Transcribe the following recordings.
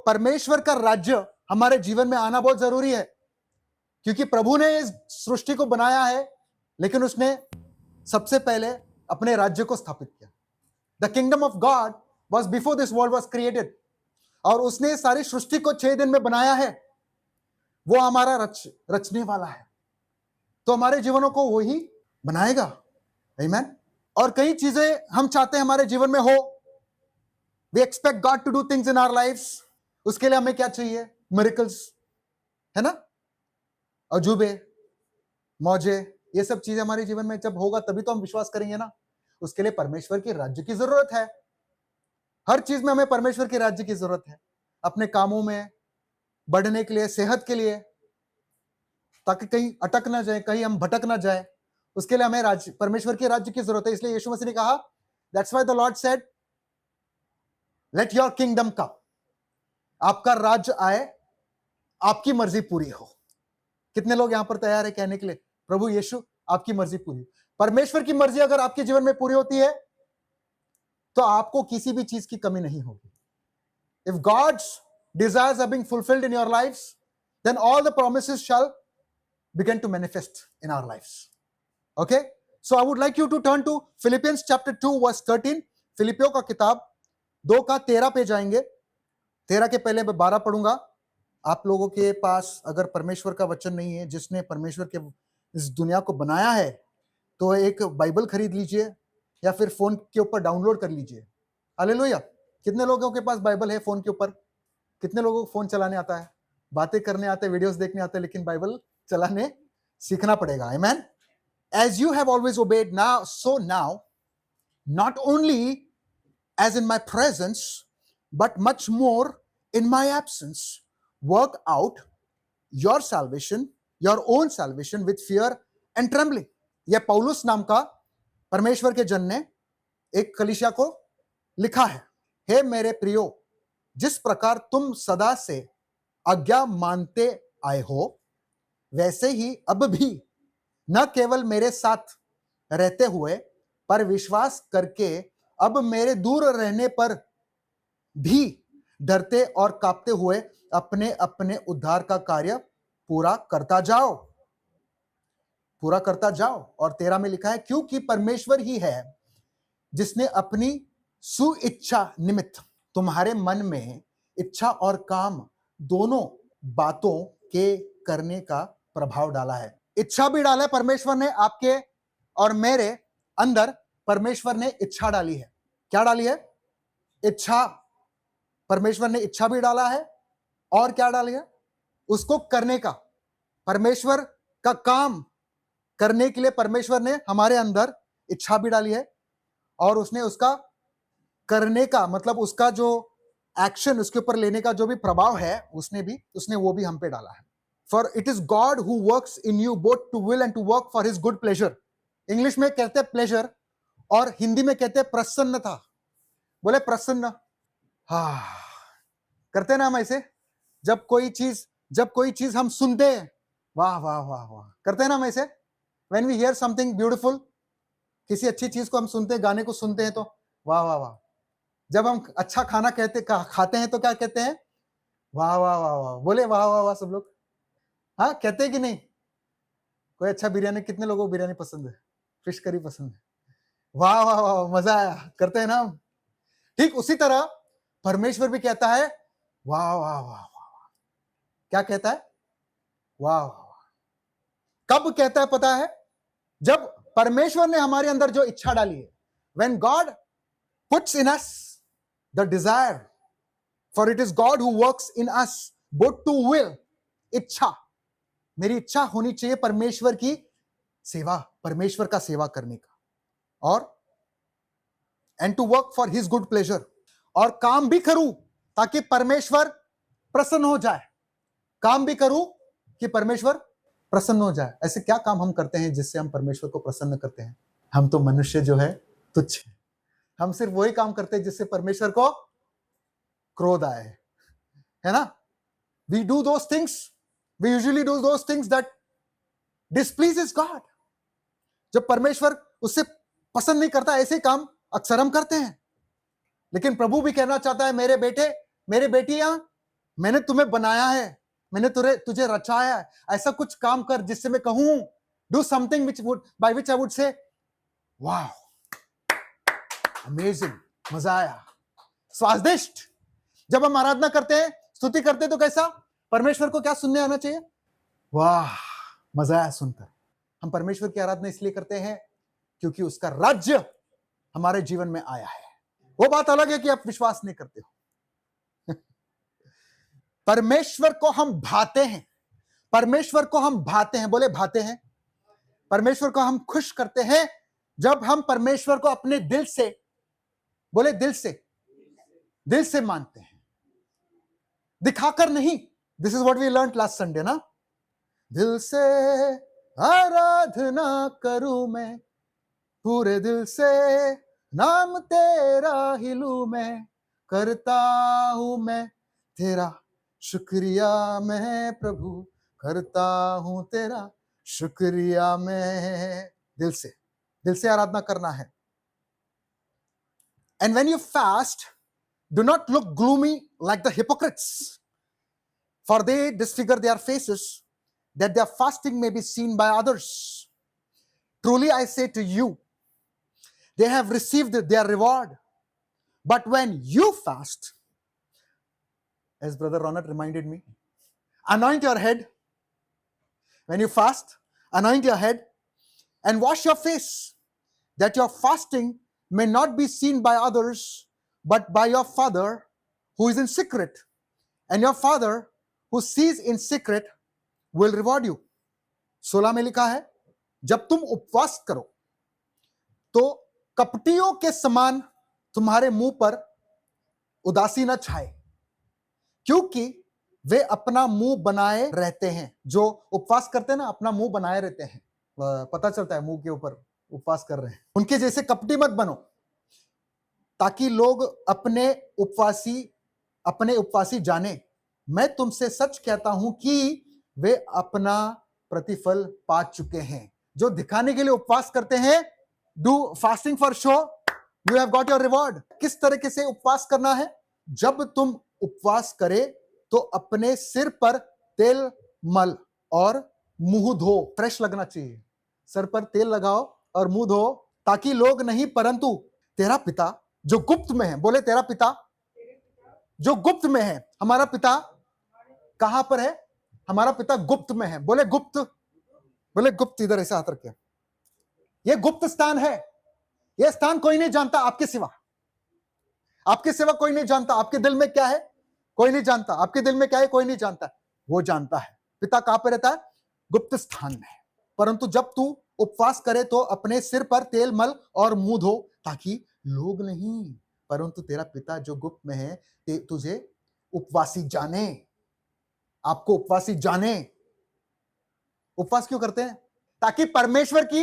परमेश्वर का राज्य हमारे जीवन में आना बहुत जरूरी है, क्योंकि प्रभु ने इस सृष्टि को बनाया है, लेकिन उसने सबसे पहले अपने राज्य को स्थापित किया। The kingdom of God was before this world was created, और उसने सारी सृष्टि को 6 दिन में बनाया है। वो हमारा रचने वाला है, तो हमारे जीवनों को वही बनाएगा। आमीन। और कई चीजें हम चाहते हैं हमारे जीवन में हो। We expect God to do things in our lifes. उसके लिए हमें क्या चाहिए? मिरेकल्स, है ना, अजूबे, मौजे, ये सब चीजें हमारे जीवन में जब होगा तभी तो हम विश्वास करेंगे ना। उसके लिए परमेश्वर के राज्य की जरूरत है। हर चीज में हमें परमेश्वर के राज्य की जरूरत है, अपने कामों में बढ़ने के लिए, सेहत के लिए, ताकि कहीं अटक ना जाए, कहीं हम भटक ना जाए। उसके लिए हमें राज्य, परमेश्वर के राज्य की जरूरत है। इसलिए यीशु मसीह ने कहा, that's why the Lord said, let your kingdom come. आपका राज्य आए, आपकी मर्जी पूरी हो। कितने लोग यहां पर तैयार है कहने के लिए, प्रभु यीशु आपकी मर्जी पूरी। परमेश्वर की मर्जी अगर आपके जीवन में पूरी होती है तो आपको किसी भी चीज की कमी नहीं होगी। If God's desires are being fulfilled in your lives, then all the promises shall begin to manifest in our lives. Okay, so I would like you to turn to Philippians chapter 2 verse 13. फिलिपियों का किताब 2 का 13 पे जाएंगे। 13 के पहले मैं 12 पढ़ूंगा। आप लोगों के पास अगर परमेश्वर का वचन नहीं है, जिसने परमेश्वर के इस दुनिया को बनाया है, तो एक बाइबल खरीद लीजिए या फिर फोन के ऊपर डाउनलोड कर लीजिए। हालेलुया। कितने लोगों के पास बाइबल है फोन के ऊपर? कितने लोगों को फोन चलाने आता है, बातें करने आते हैं, वीडियोस देखने आते हैं, लेकिन बाइबल चलाने सीखना पड़ेगा। आमेन। As you have always obeyed, now so now, not only as in my presence, but much more in my absence, work out your salvation, your own salvation with fear and trembling. यह पौलुस नाम का परमेश्वर के जन ने एक कलीसिया को लिखा है। हे मेरे प्रियो, जिस प्रकार तुम सदा से आज्ञा मानते आए हो, वैसे ही अब भी न केवल मेरे साथ रहते हुए, पर विश्वास करके अब मेरे दूर रहने पर भी डरते और कांपते हुए अपने अपने उद्धार का कार्य पूरा करता जाओ, पूरा करता जाओ। और 13 में लिखा है, क्योंकि परमेश्वर ही है जिसने अपनी सुइच्छा निमित्त तुम्हारे मन में इच्छा और काम दोनों बातों के करने का प्रभाव डाला है। इच्छा भी डाला है परमेश्वर ने आपके और मेरे अंदर। परमेश्वर ने इच्छा डाली है। क्या डाली है? इच्छा। परमेश्वर ने इच्छा भी डाला है, और क्या डाली है? उसको करने का, परमेश्वर का काम करने के लिए परमेश्वर ने हमारे अंदर इच्छा भी डाली है, और उसने उसका करने का मतलब उसका जो एक्शन, उसके ऊपर लेने का जो भी प्रभाव है, उसने वो भी हम पे डाला है। For it is God who works in you both to will and to work for his good pleasure. English में कहते हैं प्लेजर, और हिंदी में कहते हैं प्रसन्नता। बोले प्रसन्न। हाँ, करते ना हम ऐसे। जब कोई चीज हम सुनते हैं, वाह वाह वाह वाह, करते हैं ना हम ऐसे। When we hear something beautiful, किसी अच्छी चीज को हम सुनते हैं, गाने को सुनते हैं, तो वाह वाह वाह। जब हम अच्छा खाना खाते हैं तो क्या कहते हैं? वाह वाह वाह वाह। बोले वाह वाह वाह सब लोग। हाँ, कहते हैं कि नहीं? कोई अच्छा बिरयानी, कितने लोगों को बिरयानी पसंद है? फिश करी पसंद है? वाह वाह वाह, मजा आया, करते हैं ना हम। ठीक उसी तरह परमेश्वर भी कहता है वाह वाह वाह वाह। क्या कहता है? वाह वाह। कब कहता है पता है? जब परमेश्वर ने हमारे अंदर जो इच्छा डाली है। When God puts in us the desire, for it is God who works in us both to will, इच्छा, मेरी इच्छा होनी चाहिए परमेश्वर की सेवा, परमेश्वर का सेवा करने का, और and to work for his good pleasure, और काम भी करूं ताकि परमेश्वर प्रसन्न हो जाए। काम भी करूं कि परमेश्वर प्रसन्न हो जाए। ऐसे क्या काम हम करते हैं जिससे हम परमेश्वर को प्रसन्न करते हैं? हम तो मनुष्य जो है तुच्छ है। हम सिर्फ वही काम करते हैं जिससे परमेश्वर को क्रोध आए, है ना। We do those things, we usually do those things that displeases God. जब परमेश्वर उससे पसंद नहीं करता, ऐसे काम अक्सर हम करते हैं। लेकिन प्रभु भी कहना चाहता है, मेरे बेटे, मेरे बेटियां, मैंने तुम्हें बनाया है, मैंने तुझे रचाया है, ऐसा कुछ काम कर जिससे मैं कहूं, do something by which I would say वाह, अमेजिंग, मजा आया, स्वादिष्ट। जब हम आराधना करते हैं, स्तुति करते हैं, तो कैसा परमेश्वर को क्या सुनने आना चाहिए? वाह, मजा आया सुनकर। हम परमेश्वर की आराधना इसलिए करते हैं क्योंकि उसका राज्य हमारे जीवन में आया है। वो बात अलग है कि आप विश्वास नहीं करते हो। परमेश्वर को हम भाते हैं, परमेश्वर को हम भाते हैं, बोले भाते हैं। परमेश्वर को हम खुश करते हैं जब हम परमेश्वर को अपने दिल से, बोले दिल से मानते हैं, दिखाकर नहीं। This is what we learned last Sunday ना, दिल से आराधना करूं मैं, पूरे दिल से नाम तेरा ही लूं मैं, करता हूं मैं तेरा शुक्रिया मैं प्रभु, करता हूं तेरा शुक्रिया मैं। दिल से आराधना करना है। And when you fast, do not look gloomy like the hypocrites, for they disfigure their faces, that their fasting may be seen by others. Truly I say to you, they have received their reward. But when you fast, as Brother Ronald reminded me, anoint your head. When you fast, anoint your head and wash your face, that your fasting may not be seen by others, but by your Father who is in secret. And your Father who sees in secret will reward you. 16 में लिखा है, जब तुम उपवास करो तो कपटियों के समान तुम्हारे मुंह पर उदासी न छाए, क्योंकि वे अपना मुंह बनाए रहते हैं। जो उपवास करते हैं ना, अपना मुंह बनाए रहते हैं, पता चलता है मुंह के ऊपर उपवास कर रहे हैं। उनके जैसे कपटी मत बनो, ताकि लोग अपने उपवासी जाने। मैं तुमसे सच कहता हूं कि वे अपना प्रतिफल पा चुके हैं। जो दिखाने के लिए उपवास करते हैं, do fasting for show, you have got your reward. किस तरीके से उपवास करना है? जब तुम उपवास करे तो अपने सिर पर तेल मल और मुंह धो, फ्रेश लगना चाहिए। सर पर तेल लगाओ और मुंह धो, ताकि लोग नहीं परंतु तेरा पिता जो गुप्त में है, बोले तेरा पिता जो गुप्त में है। हमारा पिता कहां पर है? हमारा पिता गुप्त में है। बोले गुप्त, बोले गुप्त। इधर ऐसा हाथ रखिए, यह गुप्त स्थान है। यह स्थान कोई नहीं जानता आपके सिवा, आपके सिवा कोई नहीं जानता। आपके दिल में क्या है कोई नहीं जानता, आपके दिल में क्या है कोई नहीं जानता, वो जानता है। पिता कहां पर रहता है? गुप्त स्थान में। परंतु जब तू उपवास करे तो अपने सिर पर तेल मल और मुंह धो, ताकि लोग नहीं परंतु तेरा पिता जो गुप्त में है तुझे उपवासी जाने, आपको उपवासी जाने। उपवास क्यों करते हैं? ताकि परमेश्वर की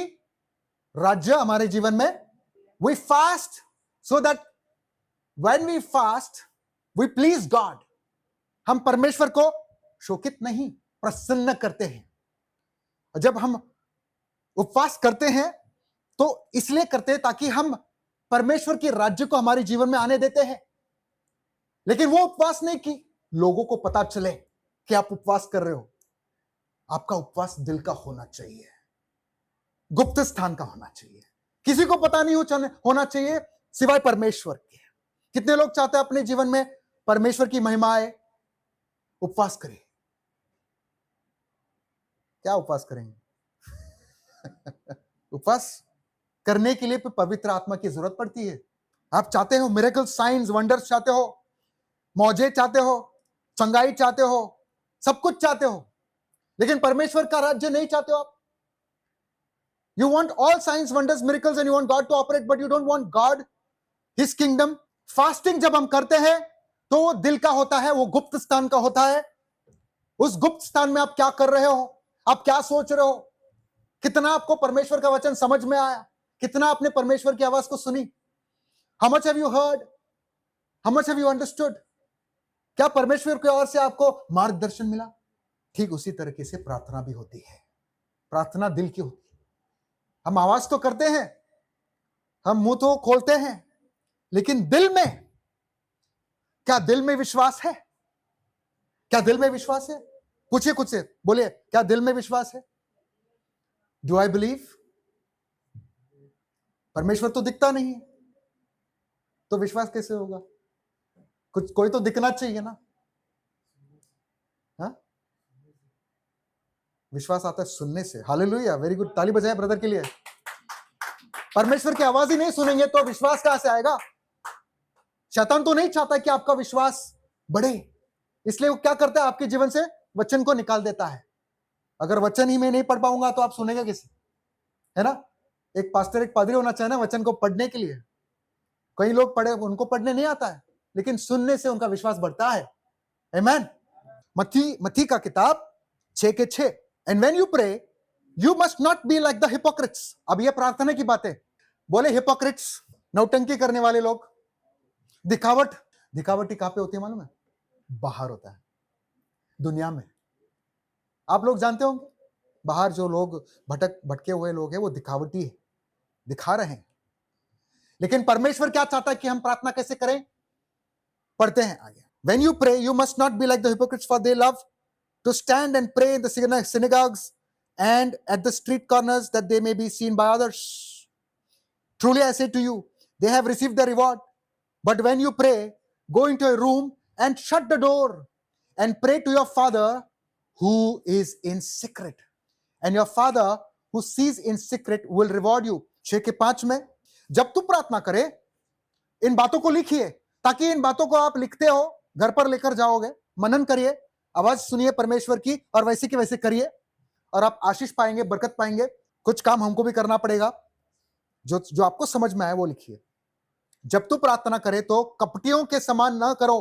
राज्य हमारे जीवन में, we fast so that when we fast we please God. हम परमेश्वर को शोकित नहीं, प्रसन्न करते हैं। जब हम उपवास करते हैं तो इसलिए करते हैं ताकि हम परमेश्वर के राज्य को हमारे जीवन में आने देते हैं। लेकिन वो उपवास नहीं कि लोगों को पता चले कि आप उपवास कर रहे हो। आपका उपवास दिल का होना चाहिए, गुप्त स्थान का होना चाहिए, किसी को पता नहीं होना चाहिए सिवाय परमेश्वर के। कितने लोग चाहते हैं अपने जीवन में परमेश्वर की महिमा आए? उपवास करें। क्या उपवास करेंगे? उपवास करने के लिए पवित्र आत्मा की जरूरत पड़ती है। आप चाहते हो मिरेकल, साइंस, वंडर्स चाहते हो, मौजे चाहते हो, चंगाई चाहते हो, सब कुछ चाहते हो, लेकिन परमेश्वर का राज्य नहीं चाहते हो आप। You want all signs, wonders, miracles, and you want God to operate, but you don't want God, His kingdom. Fasting जब हम करते हैं तो वो दिल का होता है, वो गुप्त स्थान का होता है। उस गुप्त स्थान में आप क्या कर रहे हो, आप क्या सोच रहे हो, कितना आपको परमेश्वर का वचन समझ में आया, कितना आपने परमेश्वर की आवाज को सुनी। How much have you heard? How much have you understood? क्या परमेश्वर की ओर से आपको मार्गदर्शन मिला? ठीक उसी तरीके से प्रार्थना भी होती है। प्रार्थना दिल की होती है। हम आवाज तो करते हैं, हम मुंह तो खोलते हैं, लेकिन दिल में, क्या दिल में विश्वास है? क्या दिल में विश्वास है? पूछिए खुद से, बोलिए, क्या दिल में विश्वास है? Do I believe? परमेश्वर तो दिखता नहीं है, तो विश्वास कैसे होगा? कुछ कोई तो दिखना चाहिए ना। हाँ, विश्वास आता है सुनने से। हालेलुया, वेरी गुड, ताली बजाए ब्रदर के लिए। परमेश्वर की आवाज ही नहीं सुनेंगे तो विश्वास कहां से आएगा? शैतान तो नहीं चाहता कि आपका विश्वास बढ़े, इसलिए वो क्या करता है? आपके जीवन से वचन को निकाल देता है। अगर वचन ही में नहीं पढ़ पाऊंगा तो आप सुनेंगे किसे? है ना? एक पास्टर, एक पादरी होना चाहिए ना वचन को पढ़ने के लिए। कई लोग पढ़े, उनको पढ़ने नहीं आता है, लेकिन सुनने से उनका विश्वास बढ़ता है। आमेन। मत्ती का किताब 6:6, and when you pray you must not be like the hypocrites. अब ये प्रार्थना की बात है। बोले हिपोक्रिट्स, नौटंकी करने वाले लोग, दिखावटी कहां पे होती है मालूम है? बाहर होता है, दुनिया में। आप लोग जानते होंगे, बाहर जो लोग भटके हुए लोग हैं वो दिखावटी है, दिखा रहे हैं। लेकिन परमेश्वर क्या चाहता है कि हम प्रार्थना कैसे करें? पढ़ते हैं आगे। When you pray, you must not be like the hypocrites, for they love to stand and pray in the synagogues and at the street corners, that they may be seen by others. Truly I say to you, they have received the reward. But when you pray, go into a room and shut the door and pray to your Father who is in secret. And your Father who sees in secret will reward you. 6:5 में, जब तू प्रार्थना करे, इन बातों को लिखिए, ताकि इन बातों को आप लिखते हो, घर पर लेकर जाओगे, मनन करिए, आवाज सुनिए परमेश्वर की और वैसे की वैसे करिए, और आप आशीष पाएंगे, बरकत पाएंगे। कुछ काम हमको भी करना पड़ेगा, जो आपको समझ में आए वो लिखिए। जब तू प्रार्थना करे तो कपटियों के समान ना करो,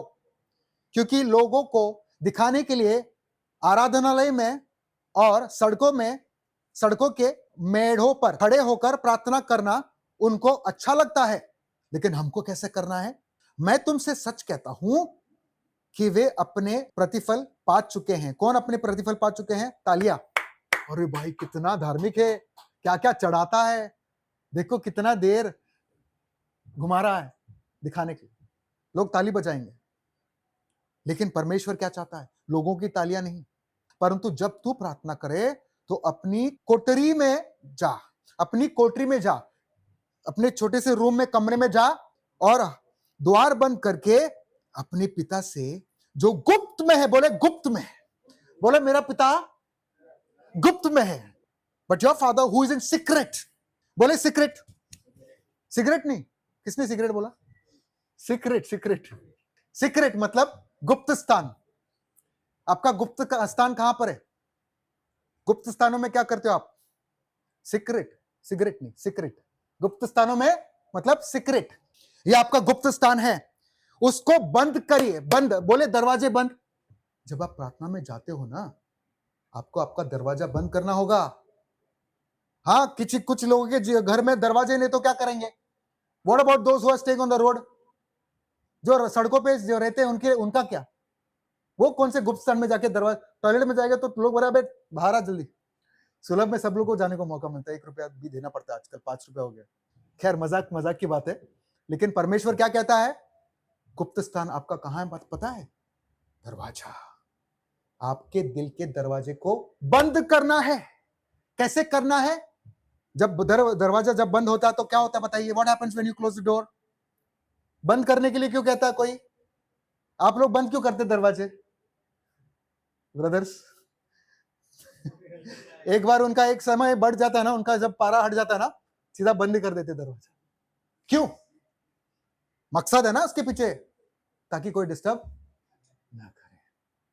क्योंकि लोगों को दिखाने के लिए आराधनालय में और सड़कों के मेढ़ों पर खड़े होकर प्रार्थना करना उनको अच्छा लगता है, लेकिन हमको कैसे करना है? मैं तुमसे सच कहता हूं कि वे अपने प्रतिफल पा चुके हैं। कौन अपने प्रतिफल पा चुके हैं? तालियां। अरे भाई कितना धार्मिक है, क्या क्या चढ़ाता है, देखो कितना देर घुमा रहा है दिखाने के लिए। लोग ताली बजाएंगे, लेकिन परमेश्वर क्या चाहता है? लोगों की तालियां नहीं, परंतु जब तू प्रार्थना करे तो अपनी कोठरी में जा, अपने छोटे से रूम में, कमरे में जा, और द्वार बंद करके अपने पिता से जो गुप्त में है, बोले गुप्त में, बोले मेरा पिता गुप्त में है, but your father who is in secret, बोले सीक्रेट, सिगरेट नहीं, किसने सिगरेट बोला? सीक्रेट मतलब गुप्त स्थान। आपका गुप्त स्थान कहां पर है? गुप्त स्थानों में क्या करते हो आप? सिगरेट नहीं, सीक्रेट। गुप्त स्थानों में मतलब सीक्रेट, ये आपका गुप्त स्थान है, उसको बंद करिए। बंद, बोले दरवाजे बंद। जब आप प्रार्थना में जाते हो ना, आपको आपका दरवाजा बंद करना होगा। हाँ, कुछ लोगों के घर में दरवाजे नहीं तो क्या करेंगे? What about those who are staying on the road? जो सड़कों पे जो रहते हैं उनका क्या? वो कौन से गुप्त स्थान में जाके दरवाजा, टॉयलेट में जाएगा तो लोग बोला बाहर आ जल्दी। सुलभ में सब लोगों को जाने को मौका मिलता है, 1 रुपया भी देना पड़ता है आजकल, 5 रुपया हो गया। खैर मजाक की बात है, लेकिन परमेश्वर क्या कहता है? गुप्त स्थान आपका कहां है पता है? दरवाजा। आपके दिल के दरवाजे को बंद करना है। कैसे करना है? जब दरवाजा जब बंद होता है तो क्या होता है बताइए? What happens when you close the door? बंद करने के लिए क्यों कहता है कोई? आप लोग बंद क्यों करते दरवाजे ब्रदर्स? एक बार उनका एक समय बढ़ जाता है ना, उनका जब पारा हट जाता है ना, सीधा बंद कर देते दरवाजा। क्यों? मकसद है ना उसके पीछे, ताकि कोई डिस्टर्ब ना करे।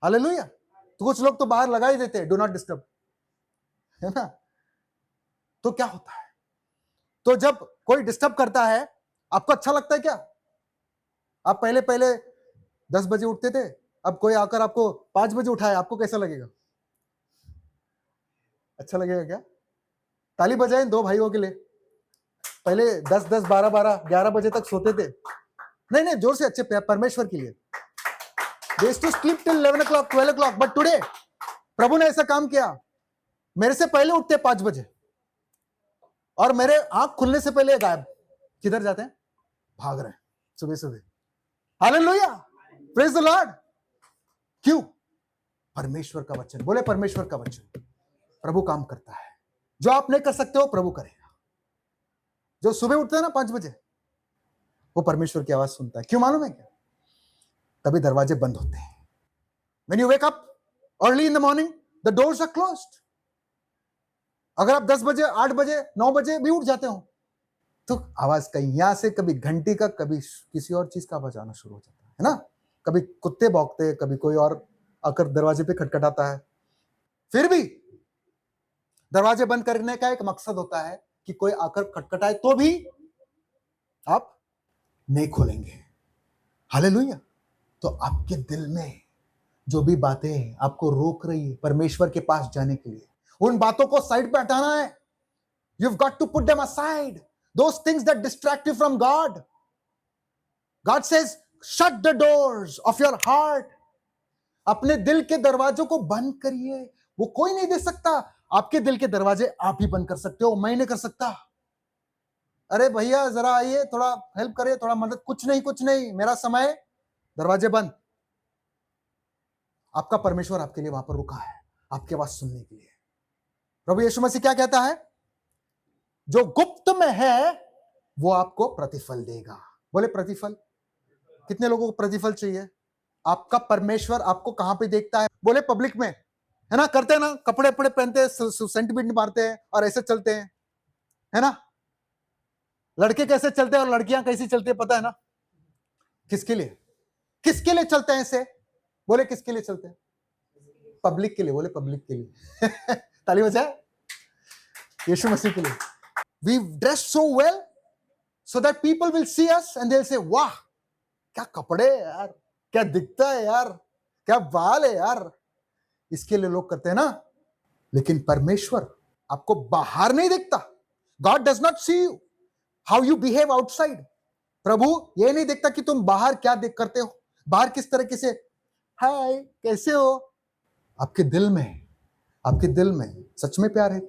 हालेलुया। तो कुछ लोग तो बाहर लगा ही देते, डू नॉट डिस्टर्ब, है ना? तो क्या होता है? तो जब कोई डिस्टर्ब करता है, आपको अच्छा लगता है क्या? आप पहले 10 बजे उठते थे, अब कोई आकर आपको 5 बजे उठाए, आपको कैसा लगेगा? अच्छा लगेगा क्या? ताली बजाएं 2 भाइयों के लिए। पहले 10, 12, 11 बजे तक सोते थे। नहीं, जोर से अच्छे परमेश्वर के लिए। They used to sleep till 11 o'clock, 12 o'clock, but today प्रभु ने ऐसा काम किया, मेरे से पहले उठते 5 बजे, और मेरे आंख खुलने से पहले गायब। किधर जाते हैं? भाग रहे हैं सुबह। Hallelujah, praise the Lord. क्यों? परमेश्वर का वचन, बोले परमेश्वर का वचन। प्रभु काम करता है, जो आप नहीं कर सकते हो प्रभु करेगा। जो सुबह उठता है ना 5 बजे, वो परमेश्वर की आवाज सुनता है। क्यों मालूम है क्या? तभी दरवाजे बंद होते हैं। When you wake up early in the morning, the doors are closed. अगर आप 10 बजे, 8 बजे, 9 बजे भी उठ जाते हो, तो आवाज कहीं यहां से, कभी घंटी का, कभी किसी और चीज का आवाज आना शुरू हो जाता है ना। कभी कुत्ते भौंकते हैं, कभी कोई और आकर दरवाजे पे खटखटाता है। फिर भी दरवाजे बंद करने का एक मकसद होता है कि कोई आकर खटखटाए तो भी आप नहीं खोलेंगे। हालेलुया। तो आपके दिल में जो भी बातें आपको रोक रही है परमेश्वर के पास जाने के लिए, उन बातों को साइड पे हटाना है। You've got to put them aside. Those things that distract you from God. God says, shut the doors of your heart. अपने दिल के दरवाजों को बंद करिए। वो कोई नहीं दे सकता। आपके दिल के दरवाजे आप ही बंद कर सकते हो, मैं नहीं कर सकता। अरे भैया जरा आइए, थोड़ा हेल्प करिए, थोड़ा मदद। कुछ नहीं, मेरा समय, दरवाजे बंद। आपका परमेश्वर आपके लिए वहां पर रुका है, आपके आवाज सुनने के लिए। प्रभु यीशु मसीह क्या कहता है? जो गुप्त में है वो आपको प्रतिफल देगा। बोले प्रतिफल। कितने लोगों को प्रतिफल चाहिए? आपका परमेश्वर आपको कहां पे देखता है? बोले पब्लिक में, है ना, करते हैं ना, कपड़े वपड़े पहनते हैं, सेंट बिंट मारते हैं और ऐसे चलते हैं, है ना। लड़के कैसे चलते हैं और लड़कियां कैसी चलती है पता है ना? किसके लिए? किसके लिए चलते हैं ऐसे? बोले किसके लिए चलते हैं? पब्लिक के लिए। बोले पब्लिक के लिए। ताली बजाए यीशु मसीह के लिए। We dress so well so that people will see us and they'll say, वाह क्या कपड़े यार, क्या दिखता है यार, क्या बाल है यार। इसके लिए लोग करते हैं ना। लेकिन परमेश्वर आपको बाहर नहीं देखता। God does not see you how you behave outside. प्रभु ये नहीं देखता कि तुम बाहर क्या देख करते हो, बाहर किस तरीके से, हाय कैसे हो। आपके दिल में सच में प्यार है?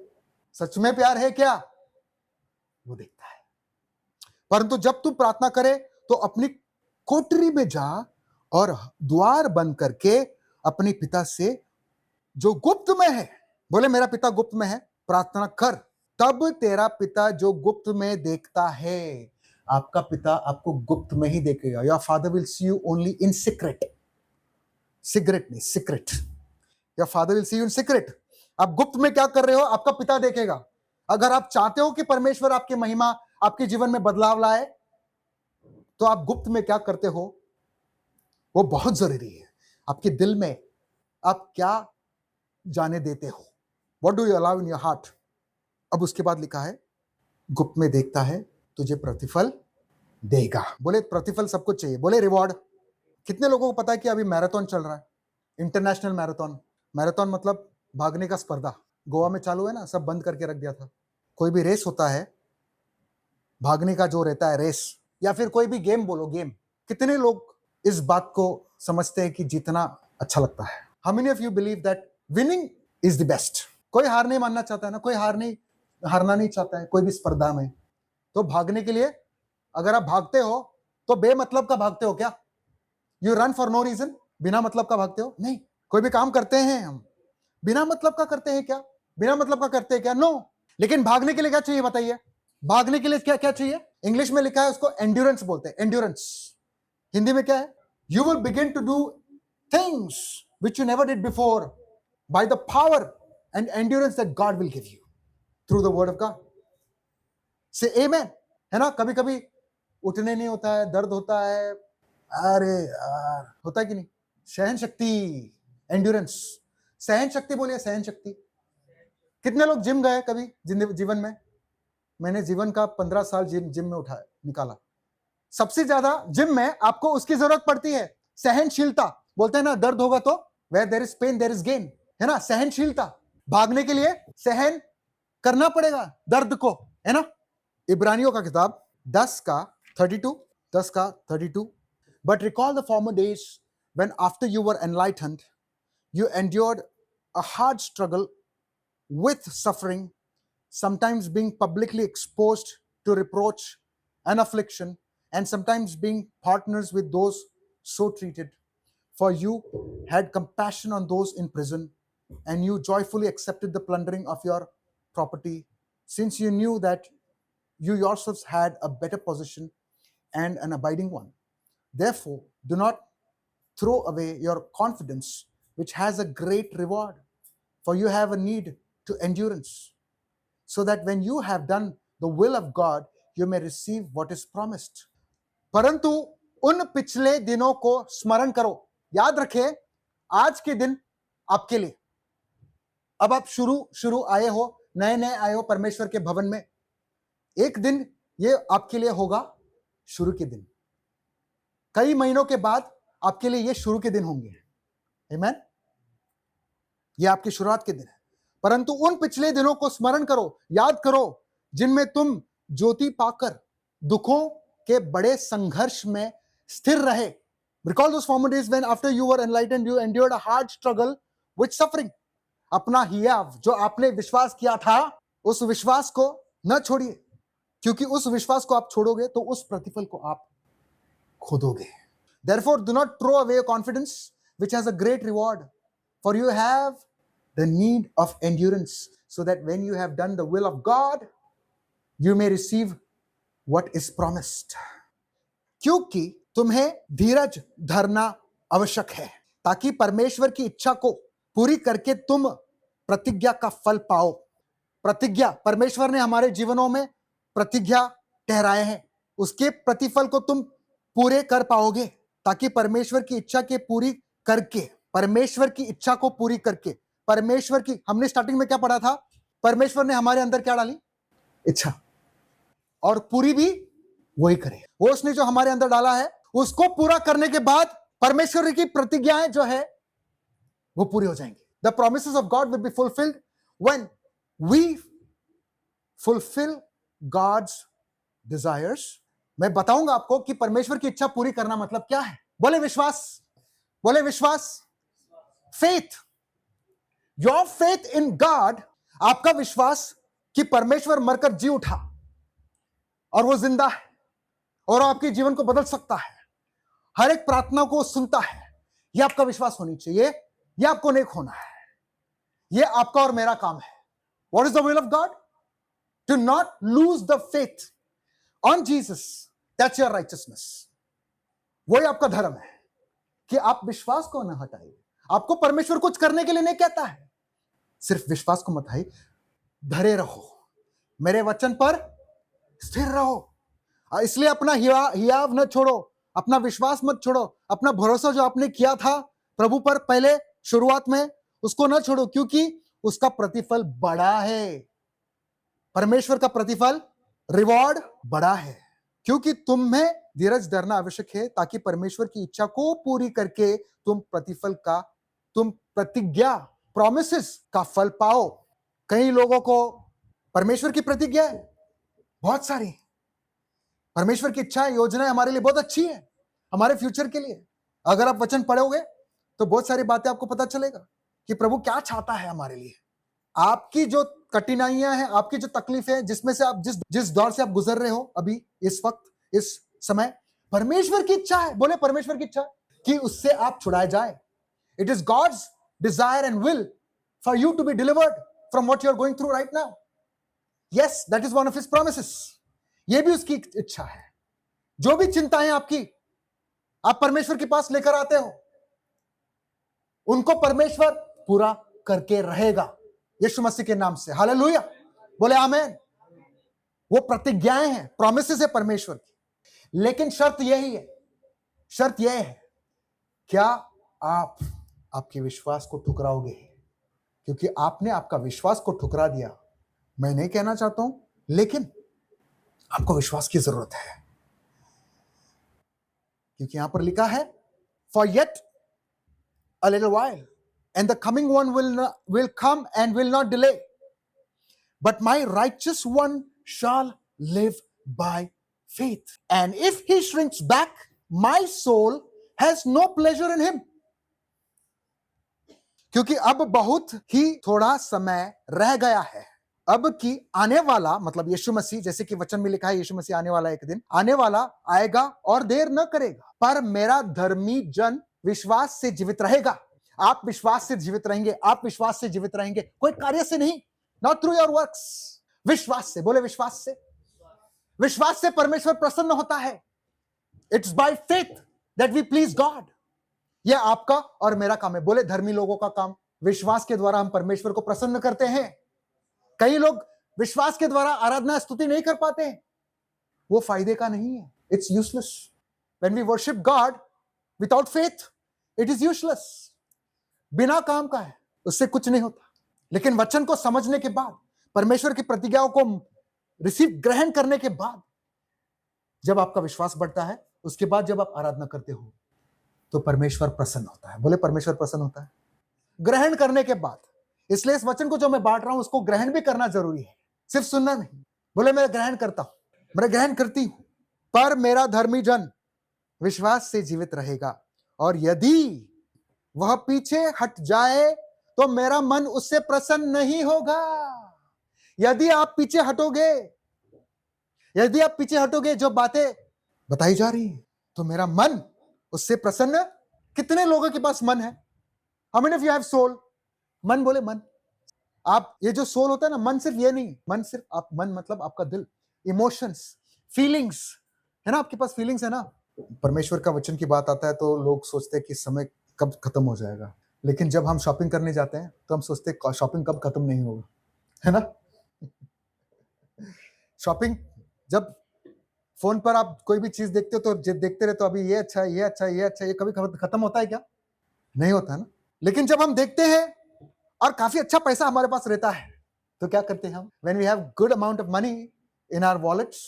सच में प्यार है क्या? वो देखता है। परंतु जब तू प्रार्थना करे तो अपनी कोठरी में जा और द्वार बंद करके अपने पिता से जो गुप्त में है, बोले मेरा पिता गुप्त में है, प्रार्थना कर, तब तेरा पिता जो गुप्त में देखता है, आपका पिता आपको गुप्त में ही देखेगा। Your father will see you only in secret. Cigarette नहीं, secret. Your father will see you in secret. आप गुप्त में क्या कर रहे हो आपका पिता देखेगा। अगर आप चाहते हो कि परमेश्वर आपकी महिमा, आपके जीवन में बदलाव लाए, तो आप गुप्त में क्या करते हो वो बहुत जरूरी है। आपके दिल में आप क्या जाने देते हो, what do you allow in your heart. अब उसके बाद लिखा है गुप्त में देखता है तुझे प्रतिफल देगा। बोले प्रतिफल सबको चाहिए, बोले रिवॉर्ड। कितने लोगों को पता है कि अभी मैराथन चल रहा है, इंटरनेशनल मैराथन। मैराथन मतलब भागने का स्पर्धा। गोवा में चालू है ना, सब बंद करके रख दिया था। कोई भी रेस होता है, भागने का जो रहता है रेस, या फिर कोई भी गेम बोलो, गेम, कितने लोग इस बात को समझते हैं कि जीतना अच्छा लगता है? How many of you believe that winning is the best? कोई हार नहीं मानना चाहता है ना, कोई हारना नहीं चाहता है कोई भी स्पर्धा में। तो भागने के लिए अगर आप भागते हो तो बेमतलब का भागते हो क्या? You run for no reason. बिना मतलब का भागते हो? नहीं। कोई भी काम करते हैं हम बिना मतलब का करते हैं क्या? बिना मतलब का करते हैं क्या? नो। लेकिन भागने के लिए क्या चाहिए बताइए? भागने के लिए क्या क्या चाहिए? इंग्लिश में लिखा है उसको एंड्योरेंस बोलते हैं। एंड्योरेंस हिंदी में क्या है? You will begin to do things which you never did before by the power and endurance that God will give you through the word of God. से आमेन। है ना, कभी कभी उठने नहीं होता है, दर्द होता है, अरे यार, होता है कि नहीं? सहन शक्ति, एंड्योरेंस, सहन शक्ति। बोलिए सहन शक्ति। कितने लोग जिम गए कभी जीवन में? मैंने जीवन का 15 साल जिम में उठाया निकाला। सबसे ज्यादा जिम में आपको उसकी जरूरत पड़ती है, सहनशीलता। बोलते हैं ना, दर्द होगा तो where there is pain there is gain, है ना, सहनशीलता। भागने के लिए सहन करना पड़ेगा दर्द को, है ना। इब्रानियों का किताब 10 का 32, but recall the former days when after you were enlightened you endured a hard struggle with suffering, sometimes being publicly exposed to reproach and affliction, and sometimes being partners with those so treated. For you had compassion on those in prison, and you joyfully accepted the plundering of your property, since you knew that you yourselves had a better position and an abiding one. Therefore, do not throw away your confidence, which has a great reward, for you have a need to endurance, so that when you have done the will of God, you may receive what is promised. परंतु उन पिछले दिनों को स्मरण करो, याद रखें आज के दिन आपके लिए। अब आप शुरू आए हो, नए नए आए हो परमेश्वर के भवन में, एक दिन ये आपके लिए होगा शुरू के दिन, कई महीनों के बाद आपके लिए ये शुरू के दिन होंगे। आमीन। ये आपकी शुरुआत के दिन है। परंतु उन पिछले दिनों को स्मरण करो, याद करो, जिनमें तुम ज्योति पाकर दुखों के बड़े संघर्ष में स्थिर रहे। Recall those former days when after you were enlightened you endured a hard struggle with suffering. अपना हियाव जो आपने विश्वास किया था, उस विश्वास को न छोड़िए, क्योंकि उस विश्वास को आप छोड़ोगे तो उस प्रतिफल को आप खो दोगे। Therefore do not throw away your confidence, which has a great reward, for you have the need of endurance, so that when you have done the will of God, you may receive what is promised. क्योंकि तुम्हें धीरज धरना आवश्यक है, ताकि परमेश्वर की इच्छा को पूरी करके तुम प्रतिज्ञा का फल पाओ। प्रतिज्ञा, परमेश्वर ने हमारे जीवनों में प्रतिज्ञा ठहराए हैं, उसके प्रतिफल को तुम पूरे कर पाओगे, ताकि परमेश्वर की इच्छा के पूरी करके, परमेश्वर की इच्छा को पूरी करके, परमेश्वर की, हमने स्टार्टिंग में क्या पढ़ा था, परमेश्वर ने हमारे अंदर क्या डाली, इच्छा, और पूरी भी वही करे। वो उसने जो हमारे अंदर डाला है उसको पूरा करने के बाद परमेश्वर की प्रतिज्ञाएं जो है वो पूरी हो जाएंगी। The promises of God will be fulfilled when we fulfill God's desires. मैं बताऊंगा आपको कि परमेश्वर की इच्छा पूरी करना मतलब क्या है। बोले विश्वास, बोले विश्वास, faith. Your faith in God, आपका विश्वास कि परमेश्वर मरकर जी उठा और वो जिंदा है और आपके जीवन को बदल सकता है, हर एक प्रार्थना को सुनता है, ये आपका विश्वास होनी चाहिए। ये आपको नेक होना है, ये आपका और मेरा काम है। What is the will of God? To not lose the faith on Jesus. That's your righteousness. वही आपका धर्म है कि आप विश्वास को न हटाइए। आपको परमेश्वर कुछ करने के लिए नहीं कहता है, सिर्फ विश्वास को मत हटाइए, धरे रहो, मेरे वचन पर स्थिर रहो। इसलिए अपना हियाव न छोड़ो, अपना विश्वास मत छोड़ो, अपना भरोसा जो आपने किया था प्रभु पर पहले शुरुआत में, उसको न छोड़ो, क्योंकि उसका प्रतिफल बड़ा है। परमेश्वर का प्रतिफल, रिवॉर्ड बड़ा है। क्योंकि तुम्हें धीरज धरना आवश्यक है, ताकि परमेश्वर की इच्छा को पूरी करके तुम प्रतिफल का, तुम प्रतिज्ञा, प्रॉमिसेस का फल पाओ। कई लोगों को परमेश्वर की प्रतिज्ञा है बहुत सारी, परमेश्वर की इच्छा, योजना हमारे लिए बहुत अच्छी है, हमारे फ्यूचर के लिए। अगर आप वचन पढ़ोगे तो बहुत सारी बातें आपको पता चलेगा कि प्रभु क्या चाहता है हमारे लिए। आपकी जो कठिनाइयां हैं, आपकी जो तकलीफ है, जिसमें से आप जिस दौर से आप गुजर रहे हो अभी, इस वक्त, इस समय, परमेश्वर की इच्छा है, बोले परमेश्वर की इच्छा कि उससे आप छुड़ाए जाए। It is God's desire and will for you to be delivered from what you are going through right now. Yes, that is one of his promises. ये भी उसकी इच्छा है। जो भी चिंताएं आपकी, आप परमेश्वर के पास लेकर आते हो, उनको परमेश्वर पूरा करके रहेगा यीशु मसीह के नाम से। हालेलुया, बोले आमीन। वो प्रतिज्ञाएं हैं, प्रॉमिसेस है परमेश्वर की, लेकिन शर्त यही है, शर्त यह है, क्या आप आपके विश्वास को ठुकराओगे? क्योंकि आपने आपका विश्वास को ठुकरा दिया। मैं नहीं कहना चाहता हूं, लेकिन आपको विश्वास की जरूरत है, क्योंकि यहां पर लिखा है, for yet a little while and the coming one will come and will not delay, but my righteous one shall live by faith, and if he shrinks back, my soul has no pleasure in him. क्योंकि अब बहुत ही थोड़ा समय रह गया है, अब की आने वाला, मतलब यीशु मसीह, जैसे कि वचन में लिखा है यीशु मसीह आने वाला, एक दिन आने वाला आएगा और देर न करेगा, पर मेरा धर्मी जन विश्वास से जीवित रहेगा। आप विश्वास से जीवित रहेंगे, आप विश्वास से जीवित रहेंगे, कोई कार्य से नहीं, नॉट थ्रू योर वर्क्स, विश्वास से। बोले विश्वास से। विश्वास से परमेश्वर प्रसन्न होता है। It's by faith that we please God. यह आपका और मेरा काम है। बोले धर्मी लोगों का काम। विश्वास के द्वारा हम परमेश्वर को प्रसन्न करते हैं। कई लोग विश्वास के द्वारा आराधना स्तुति नहीं कर पाते हैं, वो फायदे का नहीं है। It's useless. When we worship God without faith, it is useless. बिना काम का है, उससे कुछ नहीं होता। लेकिन वचन को समझने के बाद, परमेश्वर की प्रतिज्ञाओं को रिसीव ग्रहण करने के बाद, जब आपका विश्वास बढ़ता है, उसके बाद जब आप आराधना करते हो तो परमेश्वर प्रसन्न होता है। बोले परमेश्वर प्रसन्न होता है ग्रहण करने के बाद। इसलिए इस वचन को जो मैं बांट रहा हूं उसको ग्रहण भी करना जरूरी है, सिर्फ सुनना नहीं। बोले मैं ग्रहण करता हूं, मैं ग्रहण करती हूं। पर मेरा धर्मी जन विश्वास से जीवित रहेगा, और यदि वह पीछे हट जाए तो मेरा मन उससे प्रसन्न नहीं होगा। यदि आप पीछे हटोगे, यदि आप पीछे हटोगे जो बातें बताई जा रही है, तो मेरा मन उससे प्रसन्न। कितने लोगों के पास मन है? How many of you have soul? मन, बोले मन। आप ये जो सोल होता है ना, मन सिर्फ ये नहीं, मन सिर्फ आप, मन मतलब आपका दिल, इमोशंस, फीलिंग्स है ना, आपके पास फीलिंग्स है ना। परमेश्वर का वचन की बात आता है तो लोग सोचते हैं कि समय कब खत्म हो जाएगा, लेकिन जब हम शॉपिंग करने जाते हैं तो हम सोचते हैं शॉपिंग कब खत्म नहीं होगा, है ना। शॉपिंग, जब फोन पर आप कोई भी चीज देखते हो तो देखते रहते हो, अभी ये अच्छा है, ये अच्छा है, ये अच्छा है, ये कभी खत्म होता है क्या? नहीं होता ना। लेकिन जब हम देखते हैं और काफी अच्छा पैसा हमारे पास रहता है तो क्या करते हैं हम? When we have good amount of money in our wallets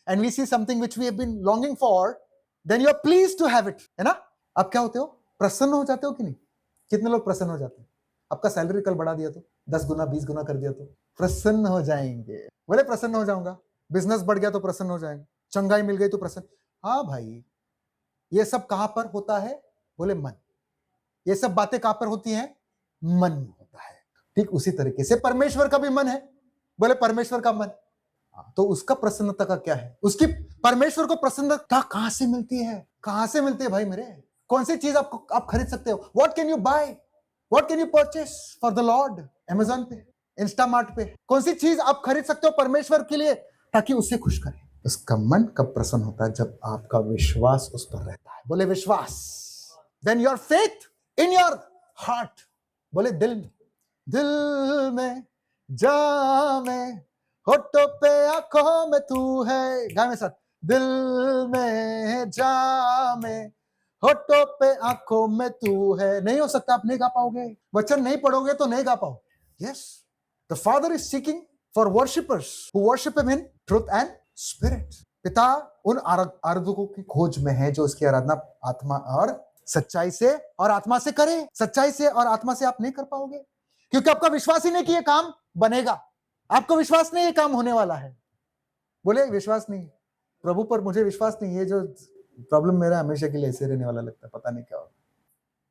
and we see something which we have been longing for, then you are pleased to have it, है ना। आप क्या होते हो? प्रसन्न हो जाते हो कि नहीं? कितने लोग प्रसन्न हो जाते हैं? आपका सैलरी कल बढ़ा दिया तो, 10 गुना 20 गुना कर दिया तो प्रसन्न हो जाएंगे। बोले प्रसन्न हो जाऊंगा। बिजनेस बढ़ गया तो प्रसन्न हो जाएंगे। चंगाई मिल गई तो प्रसन्न। हाँ भाई, ये सब कहां पर होता है? बोले मन। ये सब बातें कहां पर होती हैं? मन में होता है। ठीक उसी तरीके से परमेश्वर का भी मन है। बोले परमेश्वर का मन। तो उसका प्रसन्नता का क्या है? उसकी, परमेश्वर को प्रसन्नता कहां से मिलती है? कहां से मिलती है भाई मेरे? कौन सी चीज आपको आप खरीद सकते हो? What can you buy, what can you purchase for the Lord? Amazon पे, इंस्टामार्ट पे कौन सी चीज आप खरीद सकते हो परमेश्वर के लिए ताकि उसे खुश करे? उसका मन कब प्रसन्न होता है? जब आपका विश्वास उस पर रहता है। बोले विश्वास। When your faith in your heart, बोले दिल में, दिल में जा में, होठों पे आंखों में तू है। गाय में साथ, दिल में जा में, होठों पे आंखों में तू है। नहीं हो सकता, आप नहीं गा पाओगे। वचन नहीं पढ़ोगे तो नहीं गा पाओगे। Yes, the father is seeking for worshippers who worship him in truth and spirit. पिता उन आराधकों की खोज में है जो उसकी आराधना आत्मा और सच्चाई से और आत्मा से करे। सच्चाई से और आत्मा से आप नहीं कर पाओगे, क्योंकि आपका विश्वास ही नहीं कि ये काम बनेगा। आपको विश्वास नहीं ये काम होने वाला है। बोले विश्वास नहीं, प्रभु पर मुझे विश्वास नहीं। ये जो प्रॉब्लम मेरा हमेशा के लिए ऐसे रहने वाला लगता है, पता नहीं क्या होगा।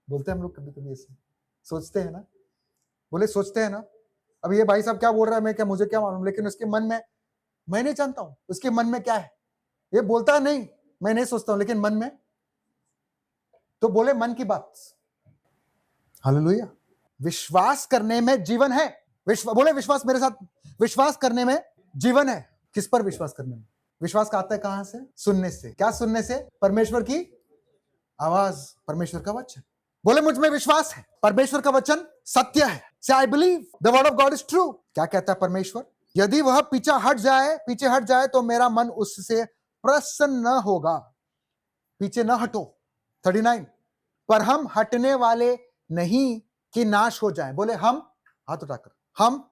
बोलते हैं हम लोग कभी कभी ऐसे, सोचते हैं ना। बोले सोचते हैं ना। अब ये भाई साहब क्या बोल रहा है, मैं क्या, मुझे क्या मालूम, लेकिन उसके मन में, मैं नहीं जानता हूं उसके मन में क्या है। ये बोलता नहीं, मैं नहीं सोचता हूं, लेकिन मन में। तो बोले मन की बात। हालेलुया। विश्वास करने में जीवन है। बोले विश्वास, मेरे साथ, विश्वास करने में जीवन है। किस पर विश्वास करने में? विश्वास का आता है कहां से? सुनने से। क्या सुनने से? परमेश्वर की आवाज, परमेश्वर का वचन। बोले मुझ में विश्वास है, परमेश्वर का वचन सत्य है। से I believe the word of God is true. क्या कहता है परमेश्वर? यदि वह पीछे हट जाए तो मेरा मन उससे प्रसन्न न होगा। पीछे न हटो। 39, पर हम हटने वाले नहीं कि नाश हो जाए। बोले हम, हाथ उठाकर, हम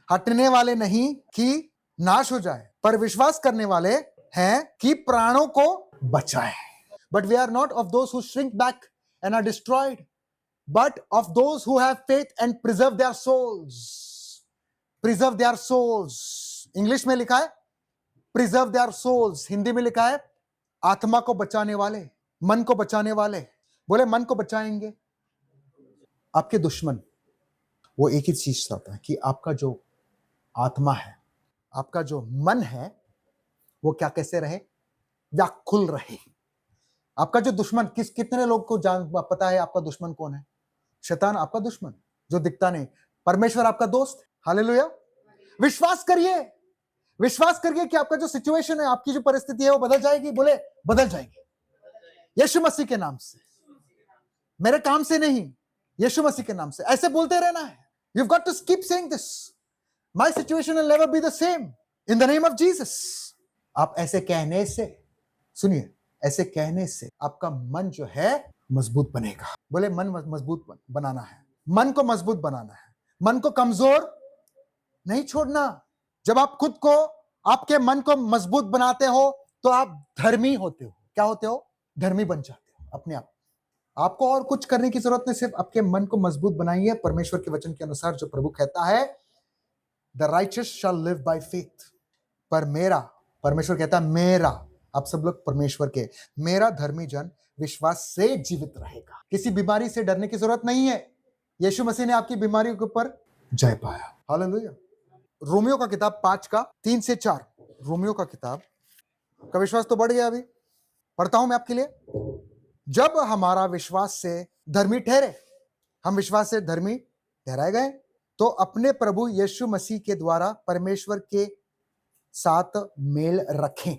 हटने वाले नहीं कि नाश हो जाए, पर विश्वास करने वाले हैं कि प्राणों को बचाए। But we are not of those who shrink back and are destroyed, but of those who have faith and preserve their souls. Preserve their souls, English में लिखा है प्रिजर्व देयर सोल्स, हिंदी में लिखा है आत्मा को बचाने वाले, मन को बचाने वाले। बोले मन को बचाएंगे। आपके दुश्मन वो एक ही चीज चाहता है कि आपका जो आत्मा है, आपका जो मन है, वो क्या कैसे रहे? व्याकुल रहे। आपका जो दुश्मन कितने लोग को पता है आपका दुश्मन कौन है? शैतान आपका दुश्मन जो दिखता नहीं, परमेश्वर आपका दोस्त। हालेलुया। विश्वास करिए, विश्वास करिए कि आपका जो सिचुएशन है, आपकी जो परिस्थिति है वो बदल जाएगी। बोले बदल जाएगी यीशु मसीह के नाम से, मेरे काम से नहीं, यीशु मसीह के नाम से। ऐसे बोलते रहना है। You've got to keep saying this. My situation will never be the same. In the name of Jesus. आप ऐसे कहने से, सुनिए, ऐसे कहने से आपका मन जो है मजबूत बनेगा। बोले मन मजबूत बनाना है, मन को मजबूत बनाना है, मन को कमजोर नहीं छोड़ना। जब आप खुद को, आपके मन को मजबूत बनाते हो तो आप धर्मी होते हो। क्या होते हो? धर्मी बन जाते हो अपने आप। आपको और कुछ करने की जरूरत नहीं, सिर्फ आपके मन को मजबूत बनाइए परमेश्वर के वचन के अनुसार, जो प्रभु कहता है the righteous shall live by faith. पर मेरा, परमेश्वर कहता है मेरा, आप सब लोग परमेश्वर के, मेरा धर्मी जन विश्वास से जीवित रहेगा। किसी बीमारी से डरने की जरूरत नहीं है। यीशु मसीह ने आपकी बीमारी के ऊपर जय पाया। हालेलुया। रोमियो का किताब 5 का 3 से 4, रोमियो का किताब का विश्वास तो बढ़ गया। अभी पढ़ता हूं मैं आपके लिए। जब हमारा विश्वास से धर्मी ठहरे, हम विश्वास से धर्मी ठहराए गए, तो अपने प्रभु यीशु मसीह के द्वारा परमेश्वर के साथ मेल रखें।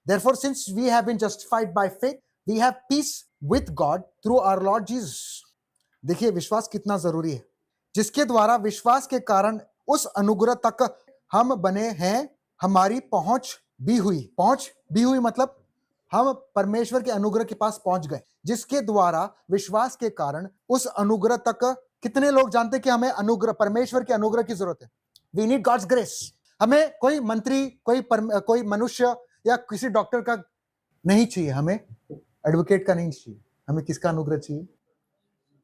Therefore, since we have been justified by faith, we have peace with God through our Lord Jesus. देखिए विश्वास कितना जरूरी है, जिसके द्वारा विश्वास के कारण उस अनुग्रह तक हम बने हैं, हमारी पहुंच भी हुई मतलब हम परमेश्वर के अनुग्रह के पास पहुंच गए, जिसके द्वारा विश्वास के कारण उस अनुग्रह तक। कितने लोग जानते कि हमें अनुग्रह, परमेश्वर के अनुग्रह की जरूरत है? We need God's grace. हमें कोई मंत्री, कोई मनुष्य या किसी डॉक्टर का नहीं चाहिए, हमें एडवोकेट का नहीं चाहिए। हमें किसका अनुग्रह चाहिए?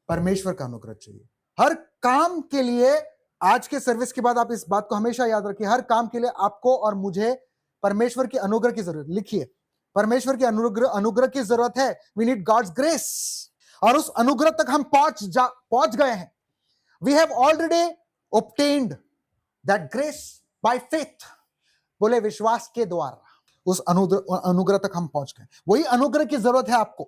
परमेश्वर का अनुग्रह चाहिए। हर काम के लिए, आज के सर्विस के बाद आप इस बात को हमेशा याद रखिए, हर काम के लिए आपको और मुझे परमेश्वर के अनुग्रह की जरूरत। लिखिए, परमेश्वर के अनुग्रह की जरूरत है। We need God's grace. और उस अनुग्रह तक हम पहुंच गए हैं। We have already obtained that grace by faith. बोले विश्वास के द्वारा उस अनुग्रह तक हम पहुंच गए। वही अनुग्रह की जरूरत है आपको,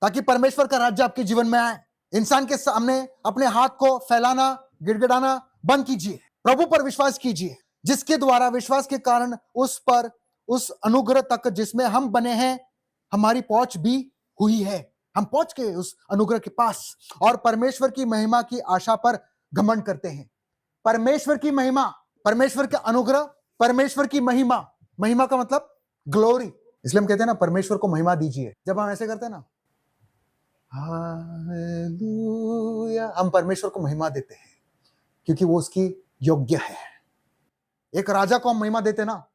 ताकि परमेश्वर का राज्य आपके जीवन में आए। इंसान के सामने अपने हाथ को फैलाना, गिड़गिड़ाना बंद कीजिए। प्रभु पर विश्वास कीजिए, जिसके द्वारा विश्वास के कारण उस अनुग्रह तक जिसमें हम बने हैं, हमारी पहुंच भी हुई है। हम पहुंच गए उस अनुग्रह के पास और परमेश्वर की महिमा की आशा पर घमंड करते हैं। परमेश्वर की महिमा, परमेश्वर का अनुग्रह, परमेश्वर की महिमा। महिमा का मतलब ग्लोरी। इसलिए हम कहते हैं ना, परमेश्वर को महिमा दीजिए। जब हम ऐसे करते हैं ना, हालेलुया, हम परमेश्वर को महिमा देते हैं क्योंकि वो उसकी योग्य है। एक राजा को हम महिमा देते ना,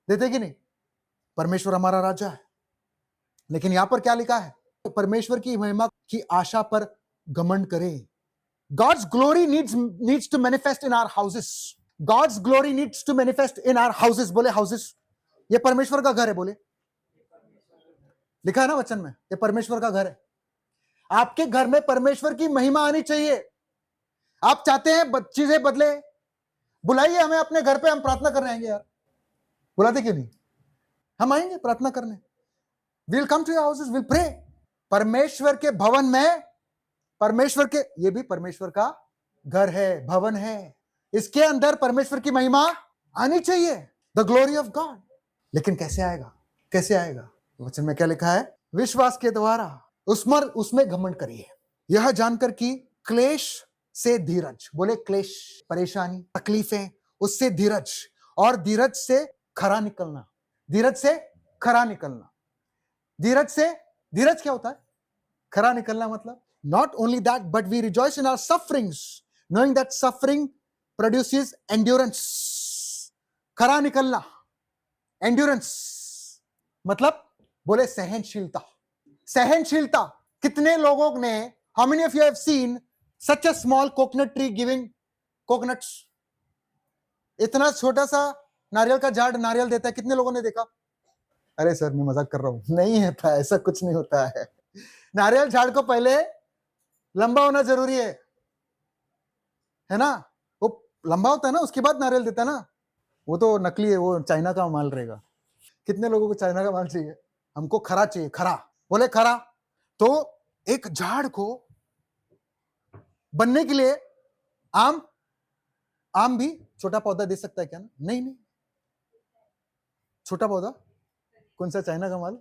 देते कि नहीं? परमेश्वर हमारा राजा है। लेकिन यहां पर क्या लिखा है? परमेश्वर की महिमा की आशा पर घमंड करें। God's glory needs to manifest in our houses. God's glory needs to manifest in our houses. बोले houses, ये परमेश्वर का घर है। बोले, लिखा है ना वचन में, ये परमेश्वर का घर है। आपके घर में परमेश्वर की महिमा आनी चाहिए। आप चाहते हैं चीजें बदले, बुलाइए हमें अपने घर पे, हम प्रार्थना करने आएंगे। यार बुलाते क्यों नहीं? हम आएंगे प्रार्थना करने। We'll come to your houses, we'll pray. परमेश्वर के भवन में, परमेश्वर के, ये भी परमेश्वर का घर है, भवन है। इसके अंदर परमेश्वर की महिमा आनी चाहिए, द ग्लोरी ऑफ गॉड। लेकिन कैसे आएगा? कैसे आएगा? वचन में क्या लिखा है? विश्वास के द्वारा उसमें घमंड करिए, यह जानकर कि क्लेश से धीरज। बोले क्लेश, परेशानी, तकलीफें, उससे धीरज, और धीरज से खरा निकलना। धीरज से खरा निकलना। धीरज क्या होता है? खरा निकलना मतलब, not only that, but we rejoice in our sufferings, knowing that suffering produces endurance. खरा निकलना, endurance मतलब बोले सहनशीलता। सहनशीलता। कितने लोगों ने, how many of you have seen such a small coconut tree giving coconuts? इतना छोटा सा नारियल का झाड़ नारियल देता है। कितने लोगों ने देखा? अरे सर मैं मजाक कर रहा हूं, नहीं होता, ऐसा कुछ नहीं होता है। नारियल झाड़ को पहले लंबा होना जरूरी है ना? वो लंबा होता है ना, उसके बाद नारियल देता है ना। वो तो नकली है, वो चाइना का माल रहेगा। कितने लोगों को चाइना का माल चाहिए? हमको खरा चाहिए, खरा। बोले खरा। तो एक झाड़ को बनने के लिए आम आम भी छोटा पौधा दे सकता है क्या? नहीं नहीं, छोटा पौधा कौन सा, चाइना का माल?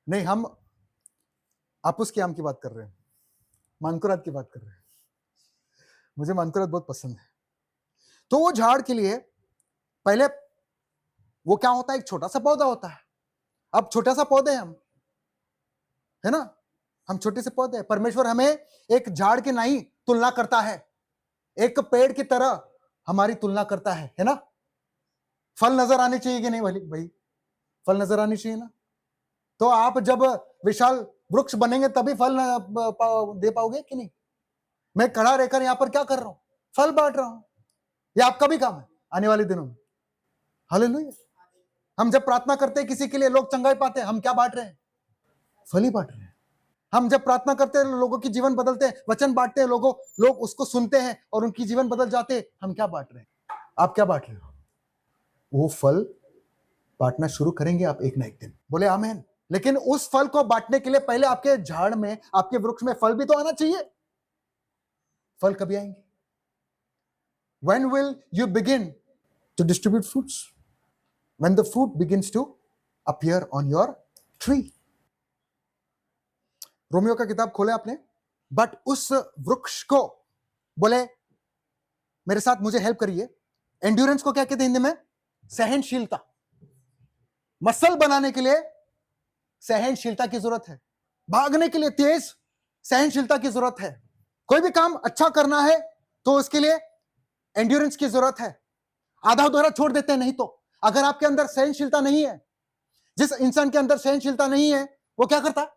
नहीं, हम आपूस के आम की बात कर रहे हैं, मानकुराद की बात कर रहे हैं। मुझे मानकुराद बहुत पसंद है। तो वो झाड़ के लिए पहले वो क्या होता है, एक छोटा सा पौधा होता है। अब छोटा सा पौधे हम, है ना, हम छोटे से पौधे। परमेश्वर हमें एक झाड़ की नहीं तुलना करता है, एक पेड़ की तरह हमारी तुलना करता है ना। फल नजर आने चाहिए कि नहीं भाई? फल नजर आनी चाहिए ना। तो आप जब विशाल वृक्ष बनेंगे तभी फल दे पाओगे कि नहीं? मैं खड़ा रहकर यहां पर क्या कर रहा हूं? फल बांट रहा हूं। ये आपका भी काम है आने वाले दिनों में। हालेलुया। हम जब प्रार्थना करते हैं किसी के लिए, लोग चंगाई पाते हैं, हम क्या बांट रहे हैं? फल ही बांट रहे हैं। हम जब प्रार्थना करते हैं, लोगों की जीवन बदलते हैं, वचन बांटते हैं, लोग उसको सुनते हैं और उनकी जीवन बदल जाते हैं, हम क्या बांट रहे हैं? आप क्या बांट रहे हो? वो फल बांटना शुरू करेंगे आप एक ना एक दिन। बोले आमेन। लेकिन उस फल को बांटने के लिए पहले आपके झाड़ में, आपके वृक्ष में फल भी तो आना चाहिए। फल कभी आएंगे? When will you begin to distribute fruits? When the fruit begins to appear on your tree. Romeo का किताब खोले आपने, बट उस वृक्ष को, बोले मेरे साथ मुझे हेल्प करिए, एंड्योरेंस को क्या कहते हैं हिंदी में? सहनशीलता। मसल बनाने के लिए सहनशीलता की जरूरत है, भागने के लिए तेज सहनशीलता की जरूरत है, कोई भी काम अच्छा करना है तो उसके लिए एंड्योरेंस की जरूरत है। आधा अधूरा छोड़ देते हैं नहीं तो। अगर आपके अंदर सहनशीलता नहीं है, जिस इंसान के अंदर सहनशीलता नहीं है, वो क्या करता है?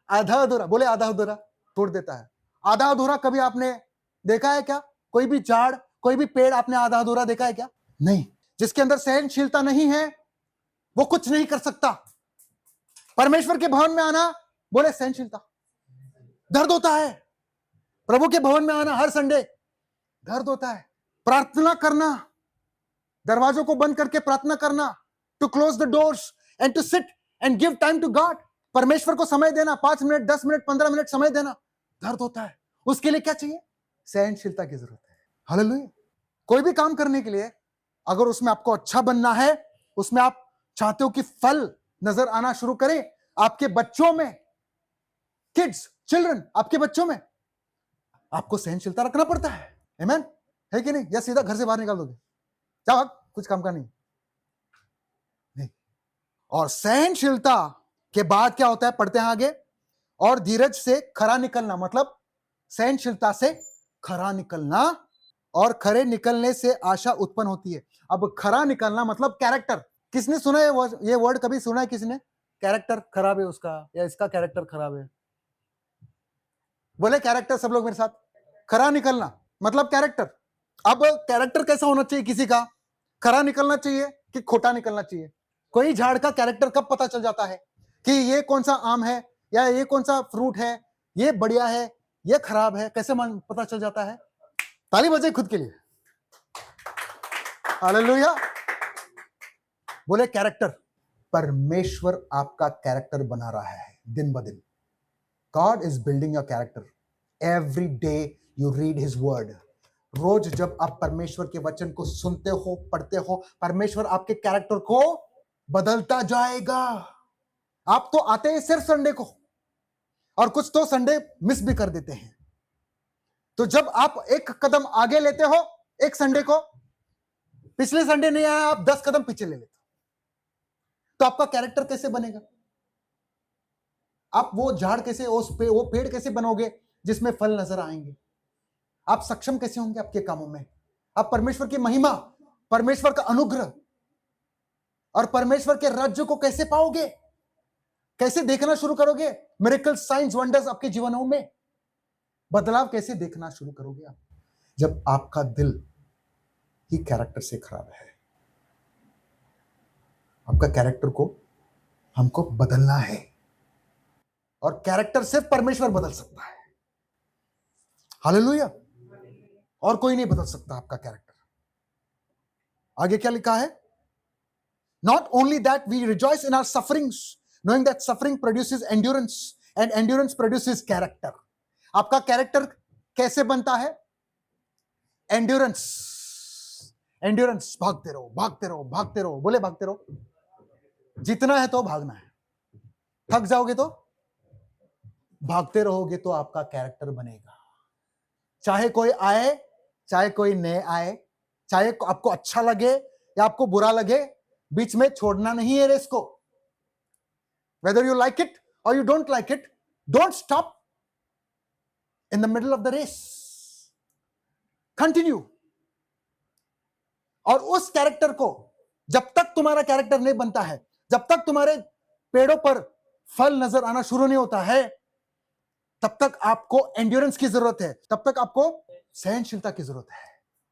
आधा अधूरा, बोले आधा अधूरा तोड़ देता है। आधा अधूरा कभी आपने देखा है क्या? कोई भी झाड़, कोई भी पेड़ आपने आधा अधूरा देखा है क्या? नहीं। जिसके अंदर सहनशीलता नहीं है वो कुछ नहीं कर सकता। परमेश्वर के भवन में आना, बोले सहनशीलता। दर्द होता है प्रभु के भवन में आना, हर संडे दर्द होता है। प्रार्थना करना, दरवाजों को बंद करके प्रार्थना करना, to close the doors and to sit and give time to God. परमेश्वर को समय देना, 5 मिनट, 10 मिनट, 15 मिनट समय देना, दर्द होता है। उसके लिए क्या चाहिए? सहनशीलता की जरूरत है। हालेलुया। कोई भी काम करने के लिए अगर उसमें आपको अच्छा बनना है, उसमें आप चाहते हो कि फल नजर आना शुरू करें आपके बच्चों में, किड्स, चिल्ड्रन, आपके बच्चों में, आपको सहनशीलता रखना पड़ता है। आमेन है कि नहीं? या सीधा घर से बाहर निकाल दोगे, जाओ कुछ काम का नहीं। और सहनशीलता के बाद क्या होता है? पढ़ते हैं आगे, और धीरज से खरा निकलना, मतलब सहनशीलता से खरा निकलना, और खरे निकलने से आशा उत्पन्न होती है। अब खरा निकलना मतलब कैरेक्टर। किसने सुना है ये वर्ड? कभी सुना है किसने? कैरेक्टर खराब है उसका, या इसका कैरेक्टर खराब है। बोले कैरेक्टर, सब लोग मेरे साथ। खरा निकलना मतलब कैरेक्टर। अब कैरेक्टर कैसा होना चाहिए किसी का? खरा निकलना चाहिए कि खोटा निकलना चाहिए? कोई झाड़ का कैरेक्टर कब पता चल जाता है कि ये कौन सा आम है या ये कौन सा फ्रूट है, ये बढ़िया है, ये खराब है? कैसे पता चल जाता है? ताली बजाए खुद के लिए। हालेलुया। बोले कैरेक्टर। परमेश्वर आपका कैरेक्टर बना रहा है दिन ब दिन। God is building your character. Every day you read His word. रोज जब आप परमेश्वर के वचन को सुनते हो, पढ़ते हो, परमेश्वर आपके कैरेक्टर को बदलता जाएगा। आप तो आते हैं सिर्फ संडे को, और कुछ तो संडे मिस भी कर देते हैं। तो जब आप एक कदम आगे लेते हो एक संडे को, पिछले संडे नहीं आया, आप 10 कदम पीछे ले लेते हो, तो आपका कैरेक्टर कैसे बनेगा? आप वो झाड़ कैसे, वो पेड़ कैसे बनोगे जिसमें फल नजर आएंगे? आप सक्षम कैसे होंगे आपके कामों में? आप परमेश्वर की महिमा, परमेश्वर का अनुग्रह और परमेश्वर के राज्य को कैसे पाओगे? कैसे देखना शुरू करोगे? मिरेकल, साइंस, वंडर्स आपके जीवनों में बदलाव कैसे देखना शुरू करोगे आप? जब आपका दिल ही कैरेक्टर से खराब है। आपका कैरेक्टर को हमको बदलना है, और कैरेक्टर सिर्फ परमेश्वर बदल सकता है। हालेलुया। और कोई नहीं बदल सकता आपका कैरेक्टर। आगे क्या लिखा है? Not only that, we rejoice in our sufferings, knowing that suffering produces endurance and endurance produces character. आपका कैरेक्टर कैसे बनता है? एंड्योरेंस, एंड्योरेंस, भागते रहो भागते रहो भागते रहो, बोले भागते रहो। जीतना है तो भागना है, थक जाओगे तो भागते रहोगे तो आपका कैरेक्टर बनेगा। चाहे कोई आए, चाहे कोई न आए, चाहे आपको अच्छा लगे या आपको बुरा लगे, बीच में छोड़ना नहीं है रेस को। Whether you like it or you don't like it, don't stop in the middle of the race. Continue. और उस कैरेक्टर को, जब तक तुम्हारा कैरेक्टर नहीं बनता है, जब तक तुम्हारे पेड़ों पर फल नजर आना शुरू नहीं होता है, तब तक आपको एंड्योरेंस की जरूरत है, तब तक आपको सहनशीलता की जरूरत है।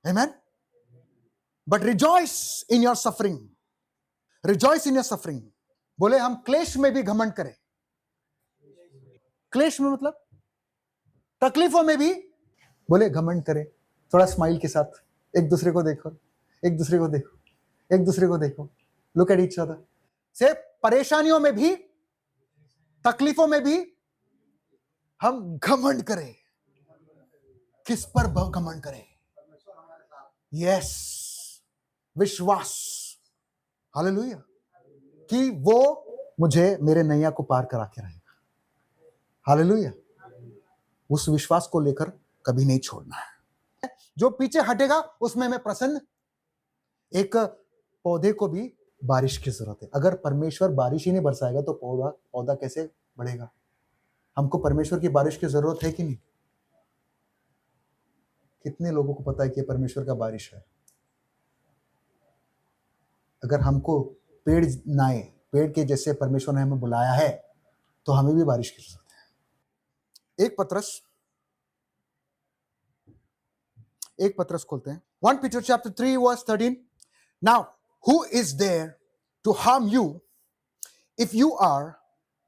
Amen? But rejoice in your suffering. Rejoice in your suffering. बोले हम क्लेश में भी घमंड करें। क्लेश में मतलब तकलीफों में भी बोले घमंड करें। थोड़ा स्माइल के साथ एक दूसरे को देखो, एक दूसरे को देखो, एक दूसरे को देखो। Look at each other. से परेशानियों में भी, तकलीफों में भी हम घमंड करें। किस पर घमंड करें? यस, विश्वास। हालेलुया, कि वो मुझे मेरे नैया को पार करा के रहेगा। हालेलुया, उस विश्वास को लेकर कभी नहीं छोड़ना है। जो पीछे हटेगा उसमें मैं प्रसन्न। एक पौधे को भी बारिश की जरूरत है। अगर परमेश्वर बारिश ही नहीं बरसाएगा तो पौधा कैसे बढ़ेगा? हमको परमेश्वर की बारिश की जरूरत है कि नहीं? कितने लोगों को पता है कि परमेश्वर का बारिश है? अगर हमको पेड़ नाए, पेड़ के जैसे परमेश्वर ने हमें बुलाया है, तो हमें भी बारिश की जरूरत है। एक पत्रस खोलते हैं। 1 Peter chapter 3 verse 13. Now, who is there to harm you if you are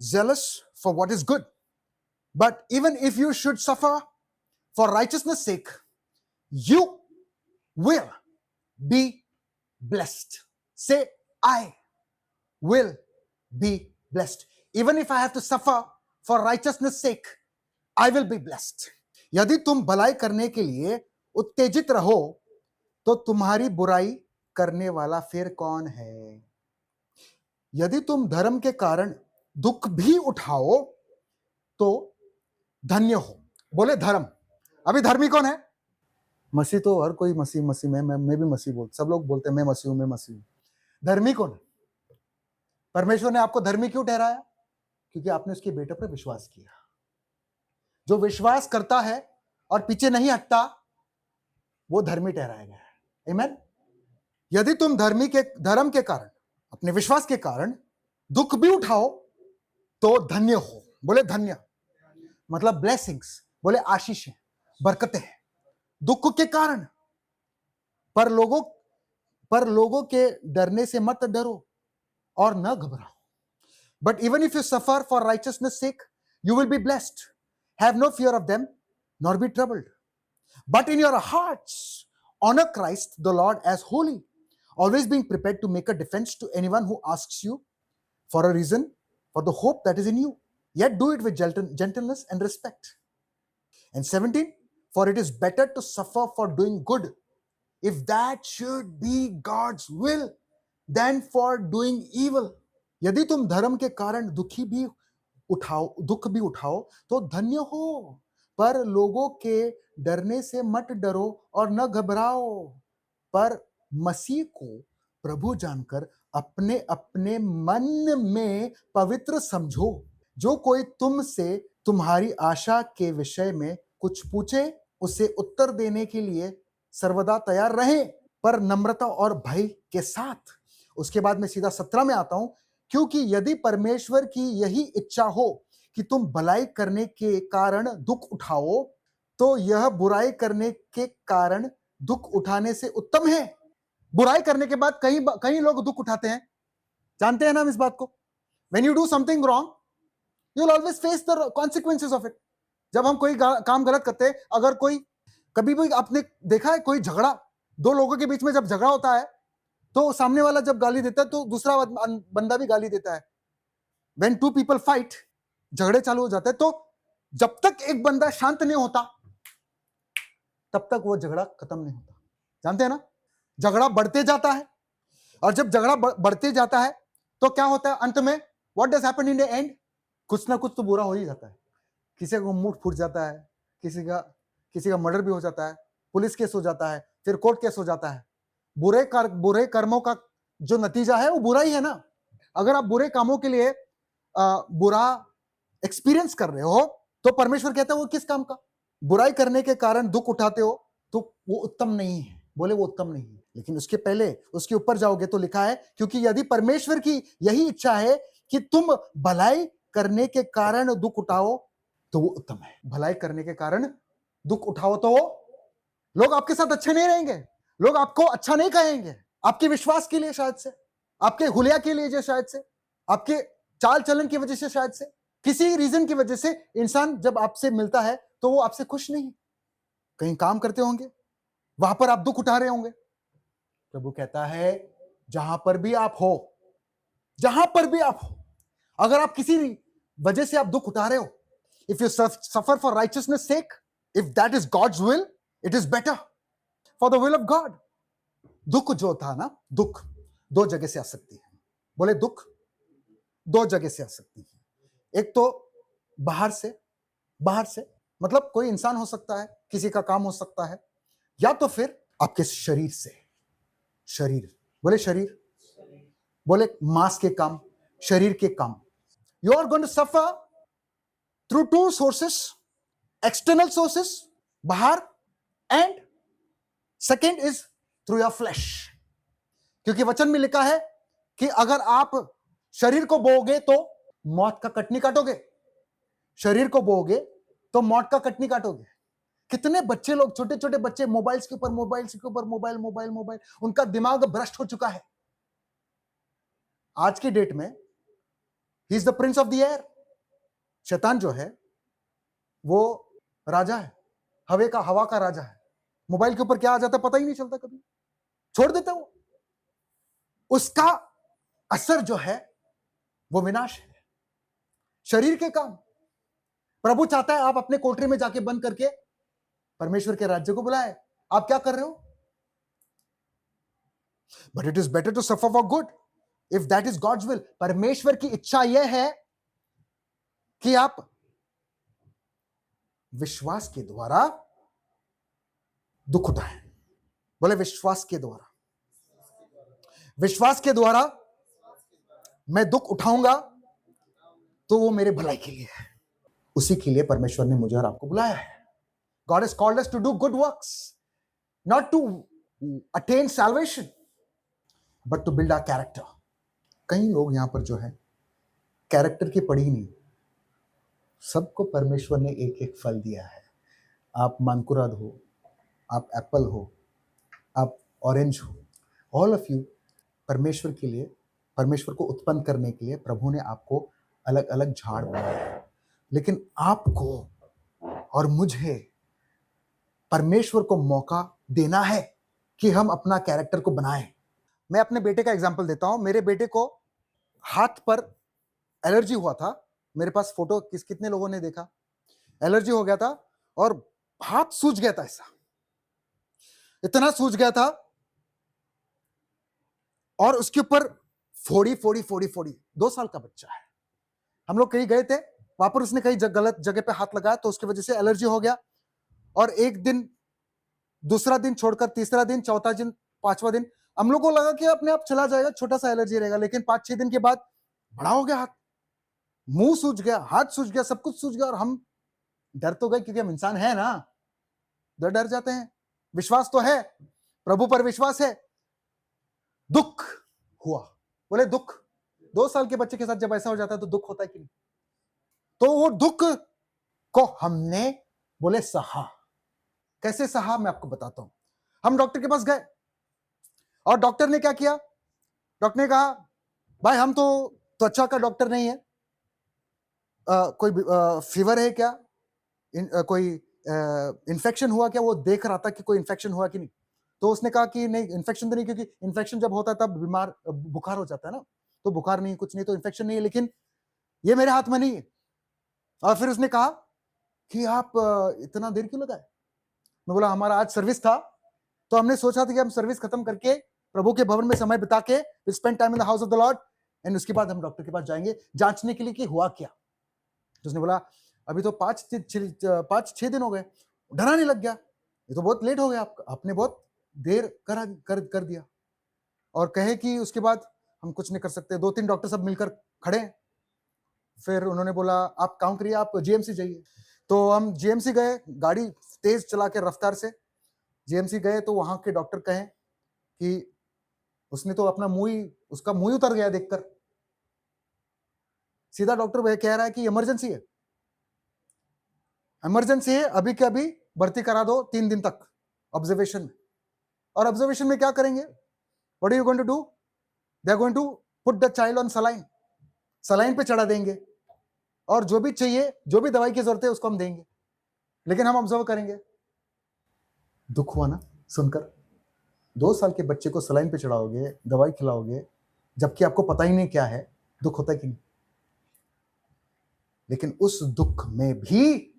zealous for what is good? But even if you should suffer for righteousness' sake, you will be blessed. Say, I will be blessed. Even if I have to suffer for righteousness' sake, I will be blessed. यदि तुम भलाई करने के लिए उत्तेजित रहो तो तुम्हारी बुराई करने वाला फिर कौन है? यदि तुम धर्म के कारण दुख भी उठाओ तो धन्य हो। बोले धर्म। अभी धर्मी कौन है? मसीह तो हर कोई मसीह मसीह में, मैं भी मसीह बोल, सब लोग बोलते हैं मैं मसीह हूं, मैं मसीह हूं। धर्मी कौन है? परमेश्वर ने आपको धर्मी क्यों ठहराया? क्योंकि आपने उसके बेटे पर विश्वास किया। जो विश्वास करता है और पीछे नहीं हटता, वो धर्मी ठहराया गया है। आमीन। यदि तुम धर्म के कारण, अपने विश्वास के कारण दुख भी उठाओ तो धन्य हो। बोले धन्य मतलब ब्लेसिंग्स, बोले आशीष, बरकतें हैं। दुख के कारण, पर लोगों के डरने से मत डरो और न घबराओ। But even if you suffer for righteousness' sake, you will be blessed. Have no fear of them, nor be troubled. But in your hearts, honor Christ the Lord as holy, always being prepared to make a defense to anyone who asks you for a reason for the hope that is in you. Yet do it with gentleness and respect. And 17, for it is better to suffer for doing good, if that should be God's will, than for doing evil. यदि तुम धर्म के कारण दुख भी उठाओ तो धन्य हो, पर लोगों के डरने से मत डरो और न घबराओ, पर मसीह को प्रभु जानकर अपने अपने मन में पवित्र समझो। जो कोई तुमसे तुम्हारी आशा के विषय में कुछ पूछे, उसे उत्तर देने के लिए सर्वदा तैयार रहे, पर नम्रता और भय के साथ। उसके बाद मैं सीधा 17 में आता हूं। क्योंकि यदि परमेश्वर की यही इच्छा हो कि तुम भलाई करने के कारण दुख उठाओ, तो यह बुराई करने के कारण दुख उठाने से उत्तम है। बुराई करने के बाद कई लोग दुख उठाते हैं, जानते हैं ना हम इस बात को। When you do something wrong, you will always face the consequences of it. जब हम कोई काम गलत करते हैं, अगर कोई कभी भी आपने देखा है कोई झगड़ा, दो लोगों के बीच में जब झगड़ा होता है तो सामने वाला जब गाली देता है तो दूसरा बंदा भी गाली देता है। When two people fight, झगड़े चालू हो जाते हैं, तो जब तक एक बंदा शांत नहीं होता तब तक वो झगड़ा खत्म नहीं होता। जानते हैं ना, झगड़ा बढ़ते जाता है, और जब झगड़ा बढ़ते जाता है तो क्या होता है अंत में? What does happen in the end? कुछ ना कुछ तो बुरा हो ही जाता है। किसी का मुंह फूट जाता है, किसी का मर्डर भी हो जाता है, पुलिस केस हो जाता है, फिर कोर्ट केस हो जाता है। बुरे कर्मों का जो नतीजा है वो बुरा ही है ना। अगर आप बुरे कामों के लिए बुरा एक्सपीरियंस कर रहे हो तो परमेश्वर कहता है वो किस काम का? बुराई करने के कारण दुख उठाते हो तो वो उत्तम नहीं है। बोले वो उत्तम नहीं है। लेकिन उसके पहले उसके ऊपर जाओगे तो लिखा है, क्योंकि यदि परमेश्वर की यही इच्छा है कि तुम भलाई करने के कारण दुख उठाओ तो वो उत्तम है। भलाई करने के कारण दुख उठाओ तो लोग आपके साथ अच्छे नहीं रहेंगे, लोग आपको अच्छा नहीं कहेंगे, आपके विश्वास के लिए शायद से, आपके हुलिया के लिए शायद से, आपके चाल चलन की वजह से, शायद से किसी रीजन की वजह से इंसान जब आपसे मिलता है तो वो आपसे खुश नहीं। कहीं काम करते होंगे, वहां पर आप दुख उठा रहे होंगे। प्रभु कहता है जहां पर भी आप हो, जहां पर भी आप हो, अगर आप किसी वजह से आप दुख उठा रहे हो, if you suffer for righteousness sake, if that is God's will, it is better for the will of God. दुख जो था ना, दुख दो जगह से आ सकती है। बोले दुख दो जगह से आ सकती है। एक तो बाहर से मतलब कोई इंसान हो सकता है, किसी का काम हो सकता है, या तो फिर आपके शरीर से। शरीर, बोले शरीर, बोले मांस के काम, शरीर के काम। You are going to suffer through two sources, external sources, बाहर, and second is through your flesh. क्योंकि वचन में लिखा है कि अगर आप शरीर को बोओगे तो मौत का कटनी काटोगे, शरीर को बोओगे तो मौत का कटनी काटोगे। कितने बच्चे लोग, छोटे छोटे बच्चे, मोबाइल्स के ऊपर मोबाइल, उनका दिमाग भ्रष्ट हो चुका है। आज की डेट में he is the Prince of the air. शैतान जो है वो राजा है, हवा का राजा है। मोबाइल के ऊपर क्या आ जाता है पता ही नहीं चलता, कभी छोड़ देता वो। उसका असर जो है वो विनाश है। शरीर के काम, प्रभु चाहता है आप अपने कोठरी में जाके बंद करके परमेश्वर के राज्य को बुलाए। आप क्या कर रहे हो? But it is better to suffer for good if that is God's will. परमेश्वर की इच्छा यह है कि आप विश्वास के द्वारा दुख उठाएं। बोले विश्वास के द्वारा, विश्वास के द्वारा मैं दुख उठाऊंगा तो वो मेरे भलाई के लिए है। उसी के लिए परमेश्वर ने मुझे और आपको बुलाया है। God has called us to do good works, not to attain salvation, but to build our character. कई लोग यहां पर जो है कैरेक्टर की पढ़ी नहीं। सबको परमेश्वर ने एक एक फल दिया है। आप मानकुराद हो, आप एप्पल हो, आप ऑरेंज हो, ऑल ऑफ यू परमेश्वर के लिए, परमेश्वर को उत्पन्न करने के लिए प्रभु ने आपको अलग अलग झाड़ बनाया है। लेकिन आपको और मुझे परमेश्वर को मौका देना है कि हम अपना कैरेक्टर को बनाएं। मैं अपने बेटे का एग्जांपल देता हूं। मेरे बेटे को हाथ पर एलर्जी हुआ था। मेरे पास फोटो कितने लोगों ने देखा? एलर्जी हो गया था और हाथ सूज गया था, ऐसा इतना सूज गया था, और उसके ऊपर फोड़ी 2 साल का बच्चा है। हम लोग कहीं गए थे, वहां पर उसने कहीं गलत जगह पे हाथ लगाया तो उसकी वजह से एलर्जी हो गया। और एक दिन, दूसरा दिन छोड़कर तीसरा दिन, चौथा दिन, 5वां दिन, हम लोग को लगा कि अपने आप चला जाएगा, छोटा सा एलर्जी रहेगा। लेकिन 5-6 दिन के बाद बड़ा हो गया हाथ, मुंह सूज गया, हाथ सूज गया, सब कुछ सूज गया। और हम डर तो गए क्योंकि हम इंसान है ना, डर जाते हैं। विश्वास तो है, प्रभु पर विश्वास है। दुख हुआ। बोले दुख, 2 साल के बच्चे के साथ जब ऐसा हो जाता है तो दुख होता है कि नहीं? तो वो दुख को हमने बोले सहा। कैसे सहा मैं आपको बताता हूं। हम डॉक्टर के पास गए और डॉक्टर ने क्या किया? डॉक्टर ने कहा भाई हम तो त्वचा का डॉक्टर नहीं है, कोई फीवर है क्या, कोई इन्फेक्शन हुआ क्या? वो देख रहा था कि कोई इन्फेक्शन हुआ कि नहीं। तो उसने कहा कि नहीं इन्फेक्शन तो नहीं, क्योंकि इन्फेक्शन जब होता है तब बीमार बुखार हो जाता है ना, तो बुखार नहीं, कुछ नहीं, तो इन्फेक्शन नहीं है, लेकिन ये मेरे हाथ में नहीं है। और फिर उसने कहा कि आप इतना देर क्यों लगाए? मैं बोला हमारा आज सर्विस था, तो हमने सोचा था कि हम सर्विस खत्म करके प्रभु के भवन में समय बिता के spend time in the house of the Lord, and उसके बाद हम डॉक्टर के पास जाएंगे जांचने के लिए कि हुआ क्या। तो उसने बोला अभी तो 5-6 दिन हो गए। डराने लग गया, ये तो बहुत लेट हो गया, आपने बहुत देर कर दिया। और कहे कि उसके बाद हम कुछ नहीं कर सकते, 2-3 डॉक्टर सब मिलकर खड़े हैं। फिर उन्होंने बोला आप काम करिए, आप जीएमसी जाइए। तो हम जीएमसी गए, गाड़ी तेज चला के रफ्तार से जीएमसी गए, तो वहां के डॉक्टर कहे कि उसने तो अपना उसका मुंह उतर गया देखकर। सीधा डॉक्टर वह कह रहा है कि इमरजेंसी है, इमरजेंसी है, अभी के अभी भर्ती करा दो 3 दिन तक ऑब्जर्वेशन में। और ऑब्जर्वेशन में क्या करेंगे? What are you going to do? They are going to put the child on saline, saline पे चढ़ा देंगे, और जो भी चाहिए, जो भी दवाई की जरूरत है उसको हम देंगे, लेकिन हम ऑब्जर्व करेंगे। दुख हुआ ना सुनकर? 2 साल के बच्चे को सलाइन पे चढ़ाओगे, दवाई खिलाओगे, जबकि आपको पता ही नहीं क्या है। दुख होता है कि नहीं? लेकिन उस दुख में भी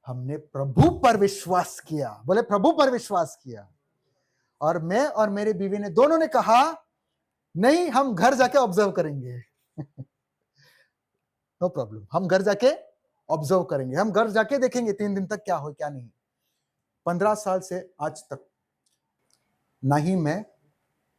हमने प्रभु पर विश्वास किया। बोले प्रभु पर विश्वास किया। और मैं और मेरी बीवी ने दोनों ने कहा नहीं, हम घर जाके ऑब्जर्व करेंगे। नो प्रॉब्लम, हम घर जाके ऑब्जर्व करेंगे, हम घर जाके देखेंगे 3 दिन तक क्या हो क्या नहीं। 15 साल से आज तक ना ही मैं,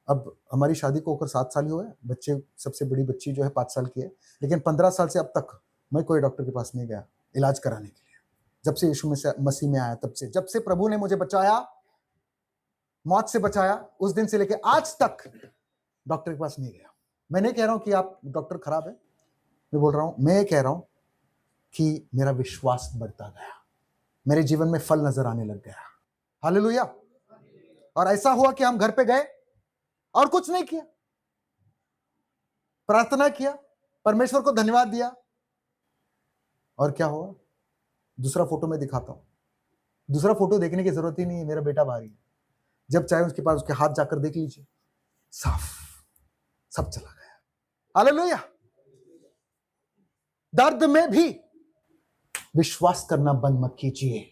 अब हमारी शादी को होकर 7 साल ही हुए, बच्चे, सबसे बड़ी बच्ची जो है 5 साल की है, लेकिन 15 साल से अब तक मैं कोई डॉक्टर के पास नहीं गया इलाज कराने के लिए। जब से यीशु मसीह में आया, तब से, जब से प्रभु ने मुझे बचाया, मौत से बचाया, उस दिन से लेके आज तक डॉक्टर के पास नहीं गया। मैं नहीं कह रहा हूं कि आप डॉक्टर खराब है, मैं बोल रहा हूं, मैं कह रहा हूं कि मेरा विश्वास बढ़ता गया, मेरे जीवन में फल नजर आने लग गया। हालेलुया। और ऐसा हुआ कि हम घर पे गए और कुछ नहीं किया, प्रार्थना किया, परमेश्वर को धन्यवाद दिया, और क्या हुआ? दूसरा फोटो मैं दिखाता हूं। दूसरा फोटो देखने की जरूरत ही नहीं है, मेरा बेटा बाहर ही, जब चाहे उसके पास उसके हाथ जाकर देख लीजिए, साफ, सब चला गया। हालेलुया। दर्द में भी विश्वास करना बंद मत कीजिए।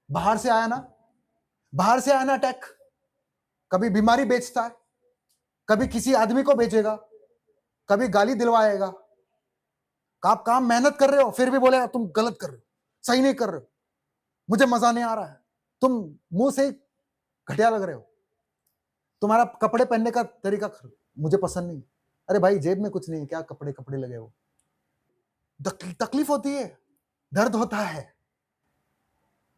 बाहर से आया ना, बाहर से आया ना अटैक, कभी बीमारी बेचता है, कभी किसी आदमी को बेचेगा, कभी गाली दिलवाएगा। आप काम मेहनत कर रहे हो, फिर भी बोले तुम गलत कर रहे हो, सही नहीं कर रहे हो, मुझे मजा नहीं आ रहा है, तुम मुंह से घटिया लग रहे हो, तुम्हारा कपड़े पहनने का तरीका मुझे पसंद नहीं। अरे भाई, जेब में कुछ नहीं, क्या कपड़े कपड़े लगे हो? तकलीफ होती है, दर्द होता है।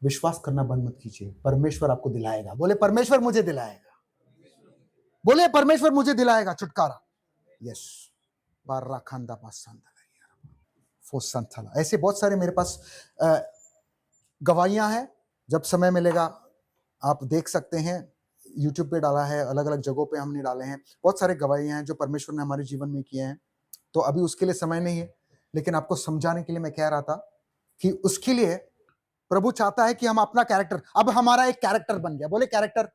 विश्वास करना बंद मत कीजिए, परमेश्वर आपको दिलाएगा। बोले परमेश्वर मुझे दिलाएगा, बोले परमेश्वर मुझे दिलाएगा छुटकारा। यस, बारा खांदा फोसंथला, ऐसे बहुत सारे मेरे पास गवाहियां हैं। जब समय मिलेगा आप देख सकते हैं, यूट्यूब पे डाला है, अलग अलग जगहों पे हमने डाले हैं, बहुत सारे गवाहियां हैं जो परमेश्वर ने हमारे जीवन में किए हैं। तो अभी उसके लिए समय नहीं है, लेकिन आपको समझाने के लिए मैं कह रहा था कि उसके लिए प्रभु चाहता है कि हम अपना कैरेक्टर, अब हमारा एक कैरेक्टर बन गया। बोले कैरेक्टर।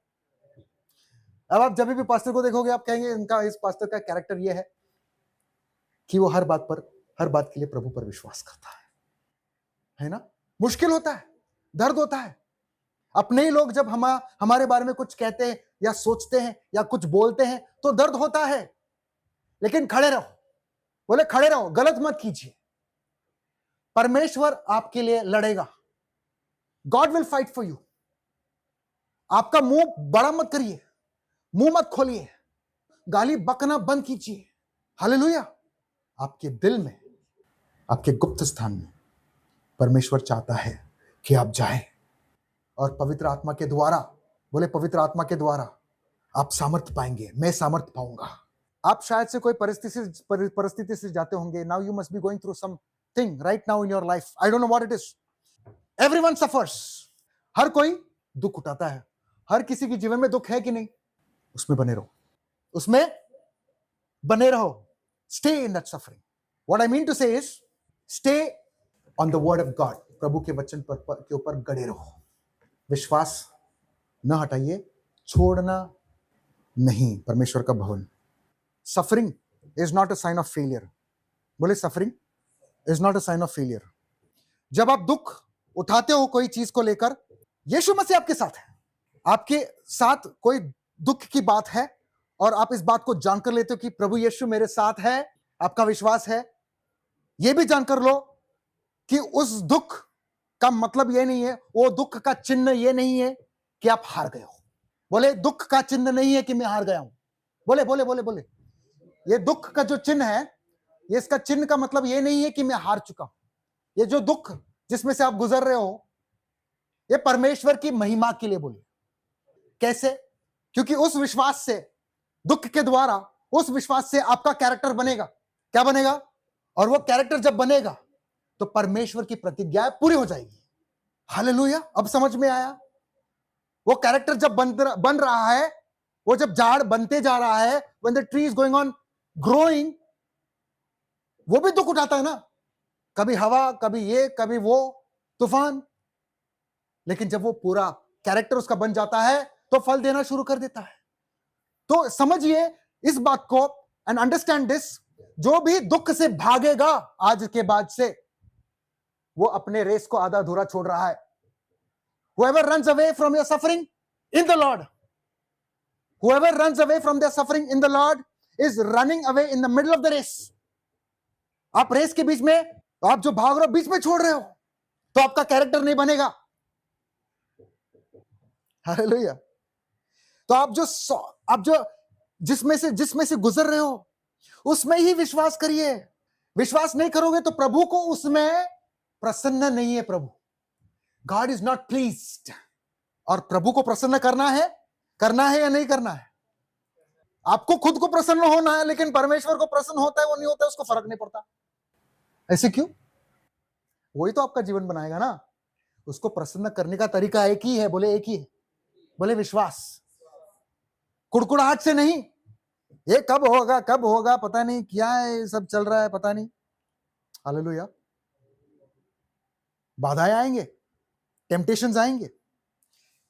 अब आप जब भी पास्टर को देखोगे आप कहेंगे इनका, इस पास्टर का कैरेक्टर ये है कि वो हर बात के लिए प्रभु पर विश्वास करता है ना? मुश्किल होता है, दर्द होता है, अपने ही लोग जब हमारे बारे में कुछ कहते हैं या सोचते हैं या कुछ बोलते हैं तो दर्द होता है, लेकिन खड़े रहो। बोले खड़े रहो, गलत मत कीजिए, परमेश्वर आपके लिए लड़ेगा। God will fight for you. आपका मुंह बड़ा मत करिए, मुंह मत खोलिए, गाली बकना बंद कीजिए। हालेलुया। आपके दिल में, आपके गुप्त स्थान में परमेश्वर चाहता है कि आप जाएं और पवित्र आत्मा के द्वारा, बोले पवित्र आत्मा के द्वारा आप सामर्थ्य पाएंगे, मैं सामर्थ्य पाऊंगा। आप शायद से कोई परिस्थिति से जाते होंगे। Now you must be going through something right now in your life. I don't know what it is. Everyone suffers. हर कोई दुख उठाता है, हर किसी के जीवन में दुख है कि नहीं? उसमें बने रहो, उसमें बने रहो। Stay in that suffering. What I mean to say is stay on the word of God. प्रभु के वचन के ऊपर गड़े रहो, विश्वास न हटाइए, छोड़ना नहीं परमेश्वर का भवन। Suffering is not a sign of failure. बोले suffering is not a sign of failure. जब आप दुख उठाते हो कोई चीज को लेकर, यीशु मसीह आपके साथ है, आपके साथ कोई दुख की बात है और आप इस बात को जानकर लेते हो कि प्रभु यीशु मेरे साथ है, आपका विश्वास है, यह भी जानकर लो कि उस दुख का मतलब यह नहीं है, वो दुख का चिन्ह यह नहीं है कि आप हार गए हो। बोले दुख का चिन्ह नहीं है कि मैं हार गया हूं। बोले बोले बोले बोले ये दुख का जो चिन्ह है, ये इसका चिन्ह का मतलब यह नहीं है कि मैं हार चुका हूं। ये जो दुख जिसमें से आप गुजर रहे हो, ये परमेश्वर की महिमा के लिए। बोलिए कैसे? क्योंकि उस विश्वास से, दुख के द्वारा उस विश्वास से आपका कैरेक्टर बनेगा। क्या बनेगा? और वो कैरेक्टर जब बनेगा तो परमेश्वर की प्रतिज्ञा पूरी हो जाएगी। हालेलुया। अब समझ में आया? वो कैरेक्टर जब बन रहा है, वो जब झाड़ बनते जा रहा है, when the tree is going on growing, वो भी दुख उठाता है ना, कभी हवा, कभी ये, कभी वो तूफान। लेकिन जब वो पूरा कैरेक्टर उसका बन जाता है तो फल देना शुरू कर देता है। तो समझिए इस बात को एंड अंडरस्टैंड दिस, जो भी दुख से भागेगा आज के बाद से, वो अपने रेस को आधा अधूरा छोड़ रहा है। Whoever runs away from your suffering in the Lord, whoever runs away from their suffering in the Lord is running away in the middle of the race. आप रेस के बीच में, आप जो भाग रहे हो बीच में छोड़ रहे हो, तो आपका कैरेक्टर नहीं बनेगा। हालेलुया। तो आप जो जिसमें से गुजर रहे हो उसमें ही विश्वास करिए। विश्वास नहीं करोगे तो प्रभु को उसमें प्रसन्न नहीं है। प्रभु, गॉड इज नॉट प्लीज्ड। और प्रभु को प्रसन्न करना है या नहीं करना है? आपको खुद को प्रसन्न होना है, लेकिन परमेश्वर को प्रसन्न होता है वो नहीं होता है, उसको फर्क नहीं पड़ता। ऐसे क्यों? वही तो आपका जीवन बनाएगा ना। उसको प्रसन्न करने का तरीका एक ही है। बोले एक ही है। बोले विश्वास। कुड़कुड़ाहट से नहीं, ये कब होगा पता नहीं, क्या है सब चल रहा है पता नहीं। हालेलुया। बाधाएं आएंगे, टेम्पटेशंस आएंगे,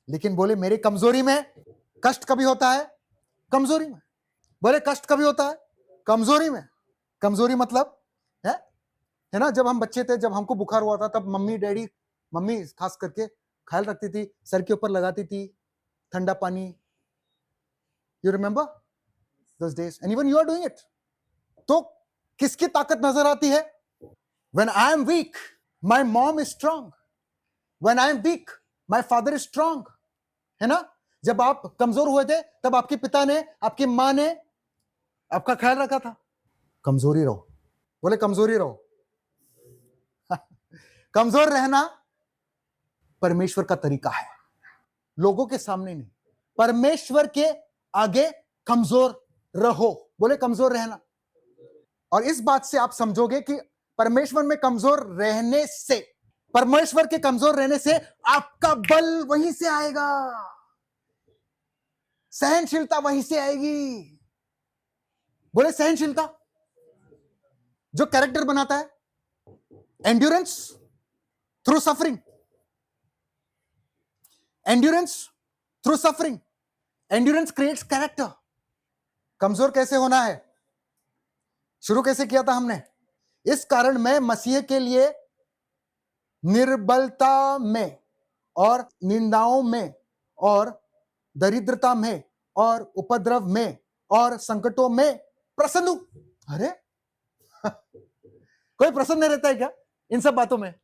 लेकिन बोले मेरी कमजोरी में कष्ट कभी होता है, कमजोरी में। बोले कष्ट कभी होता है, कमजोरी में। कमजोरी मतलब है ना, जब हम बच्चे थे, जब हमको बुखार हुआ था, तब मम्मी खास करके ख्याल रखती थी, सर के ऊपर लगाती थी ठंडा पानी। You remember those days and even you are doing it. तो किसकी ताकत नजर आती है? When I am weak, my mom is strong. When I am weak, my father is strong. है ना? जब आप कमजोर हुए थे तब आपके पिता ने, आपकी मां ने आपका ख्याल रखा था। कमजोरी रहो। बोले कमजोरी रहो। कमजोर रहना परमेश्वर का तरीका है, लोगों के सामने नहीं, परमेश्वर के आगे कमजोर रहो। बोले कमजोर रहना। और इस बात से आप समझोगे कि परमेश्वर में कमजोर रहने से, परमेश्वर के कमजोर रहने से आपका बल वहीं से आएगा, सहनशीलता वहीं से आएगी। बोले सहनशीलता जो कैरेक्टर बनाता है, endurance through suffering, endurance through suffering, endurance creates character. कमजोर कैसे होना है? शुरू कैसे किया था हमने? इस कारण मैं मसीह के लिए निर्बलता में और निंदाओं में और दरिद्रता में और उपद्रव में और संकटों में प्रसन्न हूं। अरे कोई प्रसन्न नहीं रहता है क्या इन सब बातों में?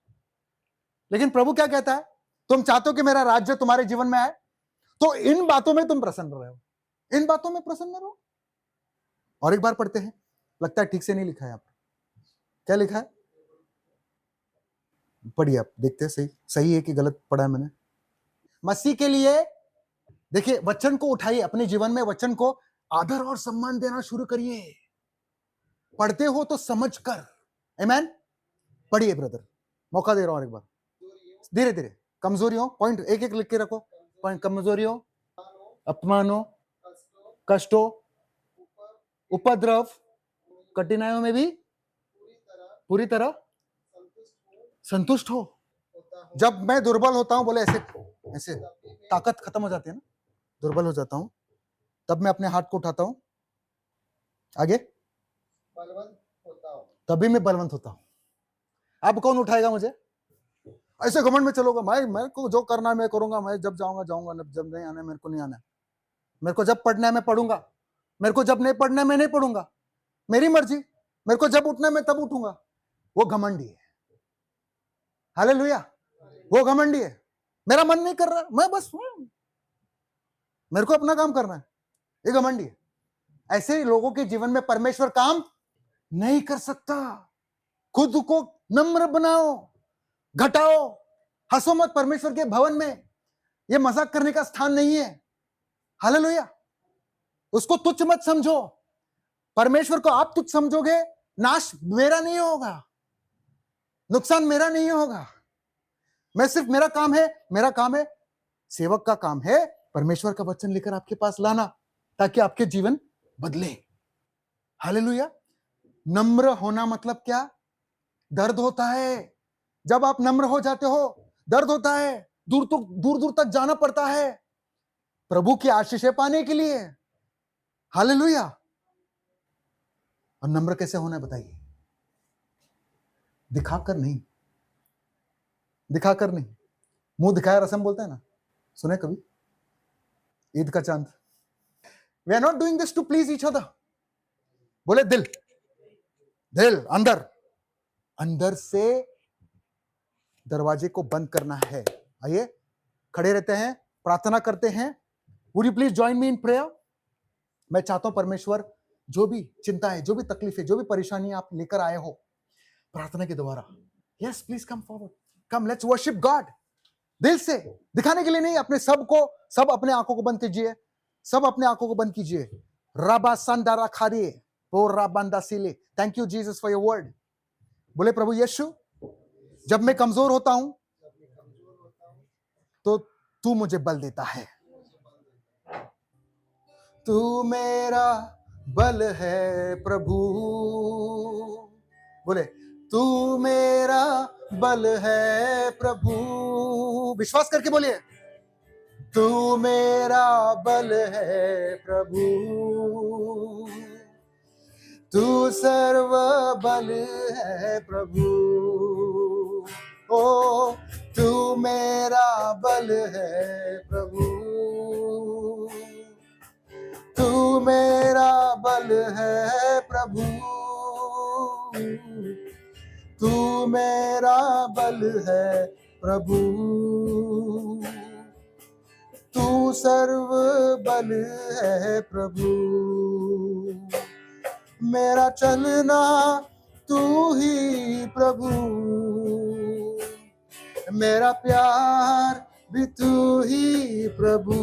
लेकिन प्रभु क्या कहता है? तुम चाहते हो कि मेरा राज्य तुम्हारे जीवन में आए, तो इन बातों में तुम प्रसन्न रहो, इन बातों में प्रसन्न रहो। और एक बार पढ़ते हैं, लगता है ठीक से नहीं लिखा है। आप क्या लिखा है? पढ़िए, आप देखते हैं सही है कि गलत पढ़ा है मैंने। मसीह के लिए देखिए, वचन को उठाइए अपने जीवन में, वचन को आदर और सम्मान देना शुरू करिए। पढ़ते हो तो समझ कर। आमीन। पढ़िए ब्रदर, मौका दे रहा हूं एक बार, धीरे धीरे। कमजोरियों, पॉइंट एक एक लिख के रखो। पॉइंट, कमजोरियों, अपमानों, कष्टों, उपद्रव, कठिनाइयों में भी पूरी तरह संतुष्ट हो। जब मैं दुर्बल होता हूं, बोले ऐसे ऐसे ताकत खत्म हो जाती है ना, दुर्बल हो जाता हूं, तब मैं अपने हाथ को उठाता हूं, आगे बलवंत होता हूँ। तभी मैं बलवंत होता हूं। अब कौन उठाएगा मुझे? ऐसे घमंड में चलोगा, मैं को जो करना है मैं करूंगा, मैं जब जाऊंगा जाऊंगा, जब नहीं आना है मेरे को नहीं आना है, मेरे को जब पढ़ना है मैं पढ़ूंगा, मेरे को जब नहीं पढ़ना है मैं नहीं पढ़ूंगा, मेरी मर्जी, मेरे को जब उठना है मैं तब उठूंगा। वो घमंडी है। हालेलुया। वो घमंडी है। मेरा मन नहीं कर रहा, मैं बस मेरे को अपना काम करना है, ये घमंडी है। ऐसे लोगों के जीवन में परमेश्वर काम नहीं कर सकता। खुद को नम्र बनाओ, घटाओ, हंसो मत। परमेश्वर के भवन में ये मजाक करने का स्थान नहीं है। हालेलुया। उसको तुच्छ मत समझो। परमेश्वर को आप तुच्छ समझोगे, नाश मेरा नहीं होगा, नुकसान मेरा नहीं होगा। मैं सिर्फ मेरा काम है, सेवक का काम है परमेश्वर का वचन लेकर आपके पास लाना, ताकि आपके जीवन बदले। हालेलुया। नम्र होना मतलब क्या? दर्द होता है। जब आप नम्र हो जाते हो, दर्द होता है, दूर दूर तक जाना पड़ता है प्रभु की आशीषें पाने के लिए। हालेलुया। और नम्र कैसे होना है बताइए? दिखाकर नहीं, दिखाकर नहीं। मुंह दिखाया रसम बोलते हैं ना, सुने कभी? ईद का चांद। We are not doing this to please each other. बोले दिल, दिल अंदर, अंदर से दरवाजे को बंद करना है। आइए खड़े रहते हैं, प्रार्थना करते हैं। Would you please join me in prayer? मैं चाहता हूं परमेश्वर जो भी चिंता है, जो भी तकलीफ है, जो भी परेशानी आप लेकर आए हो प्रार्थना के द्वारा, yes please come forward, come let's worship God. दिल से, दिखाने के लिए नहीं। अपने सब अपने आंखों को बंद कीजिए, सब अपने आंखों को बंद कीजिए। राबा संदारा खारिए ओ राबांदा सिले। Thank you Jesus for your word. बोले प्रभु यीशु, जब मैं कमजोर होता हूं तो तू मुझे बल देता है। तू मेरा बल है प्रभु। बोले तू मेरा बल है प्रभु। विश्वास करके बोलिए, तू मेरा बल है प्रभु। तू सर्व बल है प्रभु। ओ तू मेरा बल है प्रभु। तू मेरा बल है प्रभु। तू मेरा बल है प्रभु। तू सर्व बल है प्रभु। मेरा चलना तू ही प्रभु। मेरा प्यार भी तू ही प्रभु।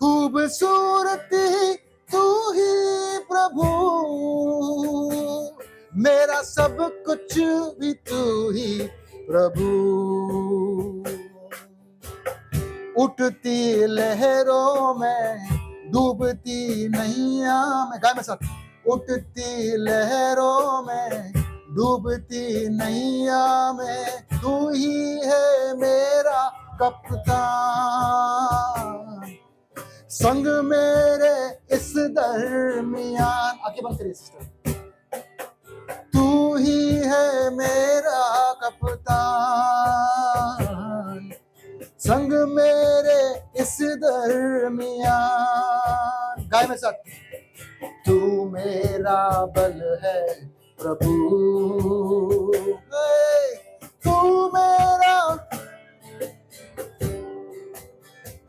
खूबसूरती तू ही प्रभु। मेरा सब कुछ भी तू ही प्रभु। उठती लहरों में, डूबती नैया में, गाय में साथ। उठती लहरों में, डूबती नैया में, तू ही है मेरा कप्तान। संग मेरे इस दरमियान, आंखें बंद करिए सिस्टर। तू ही है मेरा कप्तान, संग मेरे इस दरमियान। गाय में साथ। तू मेरा बल है प्रभु। तू मेरा,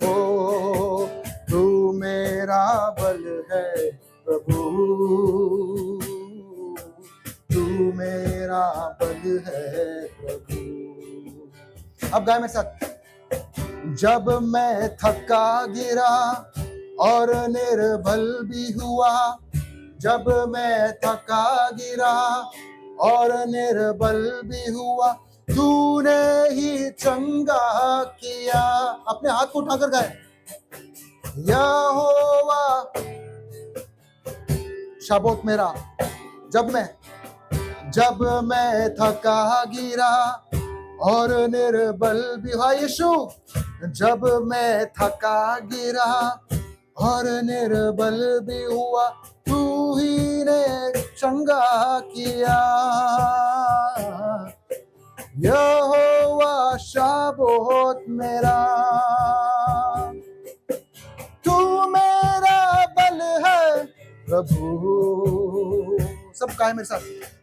ओ तू मेरा बल है प्रभु। तू मेरा बल है प्रभु। अब गाय में साथ। जब मैं थका गिरा और निर्बल भी हुआ, जब मैं थका गिरा और निर्बल भी हुआ, तूने ही चंगा किया। अपने हाथ को उठाकर गाए, यहोवा शबोत मेरा। जब मैं थका गिरा और निर्बल भी हुआ। यीशु, जब मैं थका गिरा और निर्बल भी हुआ, तू ही ने चंगा किया। यहोवा शाबोत मेरा, तू मेरा बल है प्रभु। सब कहे मेरे साथ,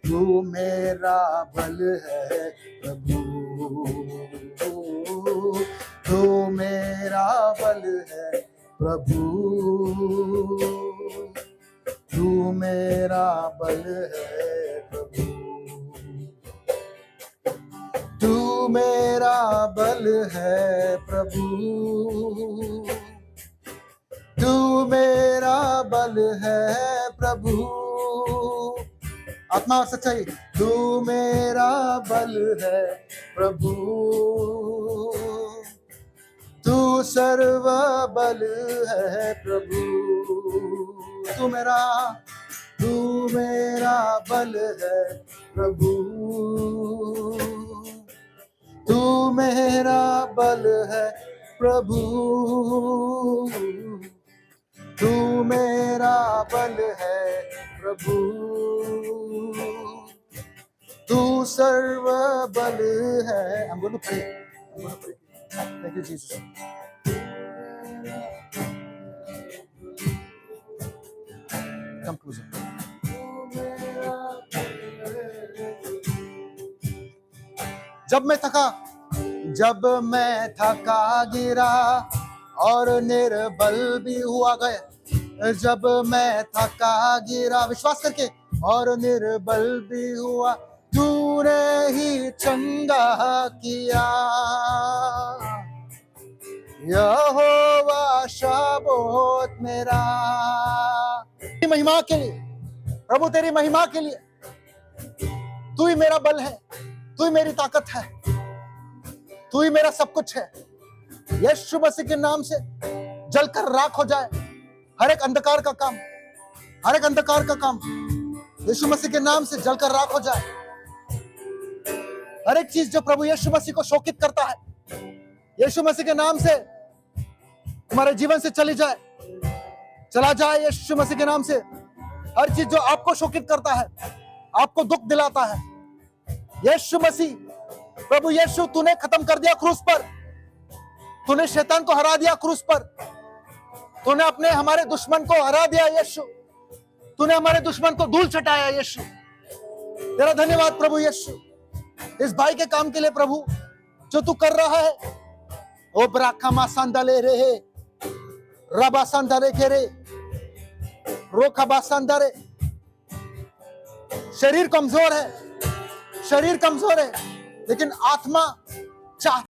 तू मेरा बल है प्रभु, तू मेरा बल है प्रभु, तू मेरा बल है प्रभु, तू मेरा बल है प्रभु, तू मेरा बल है प्रभु। आत्मा और सच्चाई, तू मेरा बल है प्रभु, तू सर्व बल है प्रभु, तू मेरा बल है प्रभु, तू मेरा बल है प्रभु, तू मेरा बल है प्रभु, तू सर्व बल है। I'm going to pray. Thank you, Jesus. Come closer. जब मैं थका गिरा और निर्बल भी हुआ गया, जब मैं थका गिरा विश्वास करके और निर्बल भी हुआ, तूने ही चंगा किया। यहोवा शाबोत मेरा, तेरी महिमा के लिए प्रभु, तेरी महिमा के लिए तू ही मेरा बल है, तू ही मेरी ताकत है, तू ही मेरा सब कुछ है। यीशु मसीह के नाम से जलकर राख हो जाए हर एक अंधकार का काम, हर एक अंधकार का काम यीशु मसीह के नाम से जलकर राख हो जाए। हर एक चीज जो प्रभु यीशु मसीह को शोकित करता है, यीशु मसीह के नाम से तुम्हारे जीवन से चला जाए यीशु मसीह के नाम से। हर चीज जो आपको शोकित करता है, आपको दुख दिलाता है, यीशु मसीह, प्रभु यीशु, तूने खत्म कर दिया क्रूस पर, तूने शैतान को हरा दिया क्रूस पर, तूने अपने हमारे दुश्मन को हरा दिया यीशु, तूने हमारे दुश्मन को धूल चटाया यीशु। तेरा धन्यवाद प्रभु यीशु, इस भाई के काम के लिए प्रभु जो तू कर रहा है। ओ ब्राखा मासांदाले रे, रबा सांदारे के रे, रोखा बासांदारे। शरीर कमजोर है, लेकिन आत्मा चाह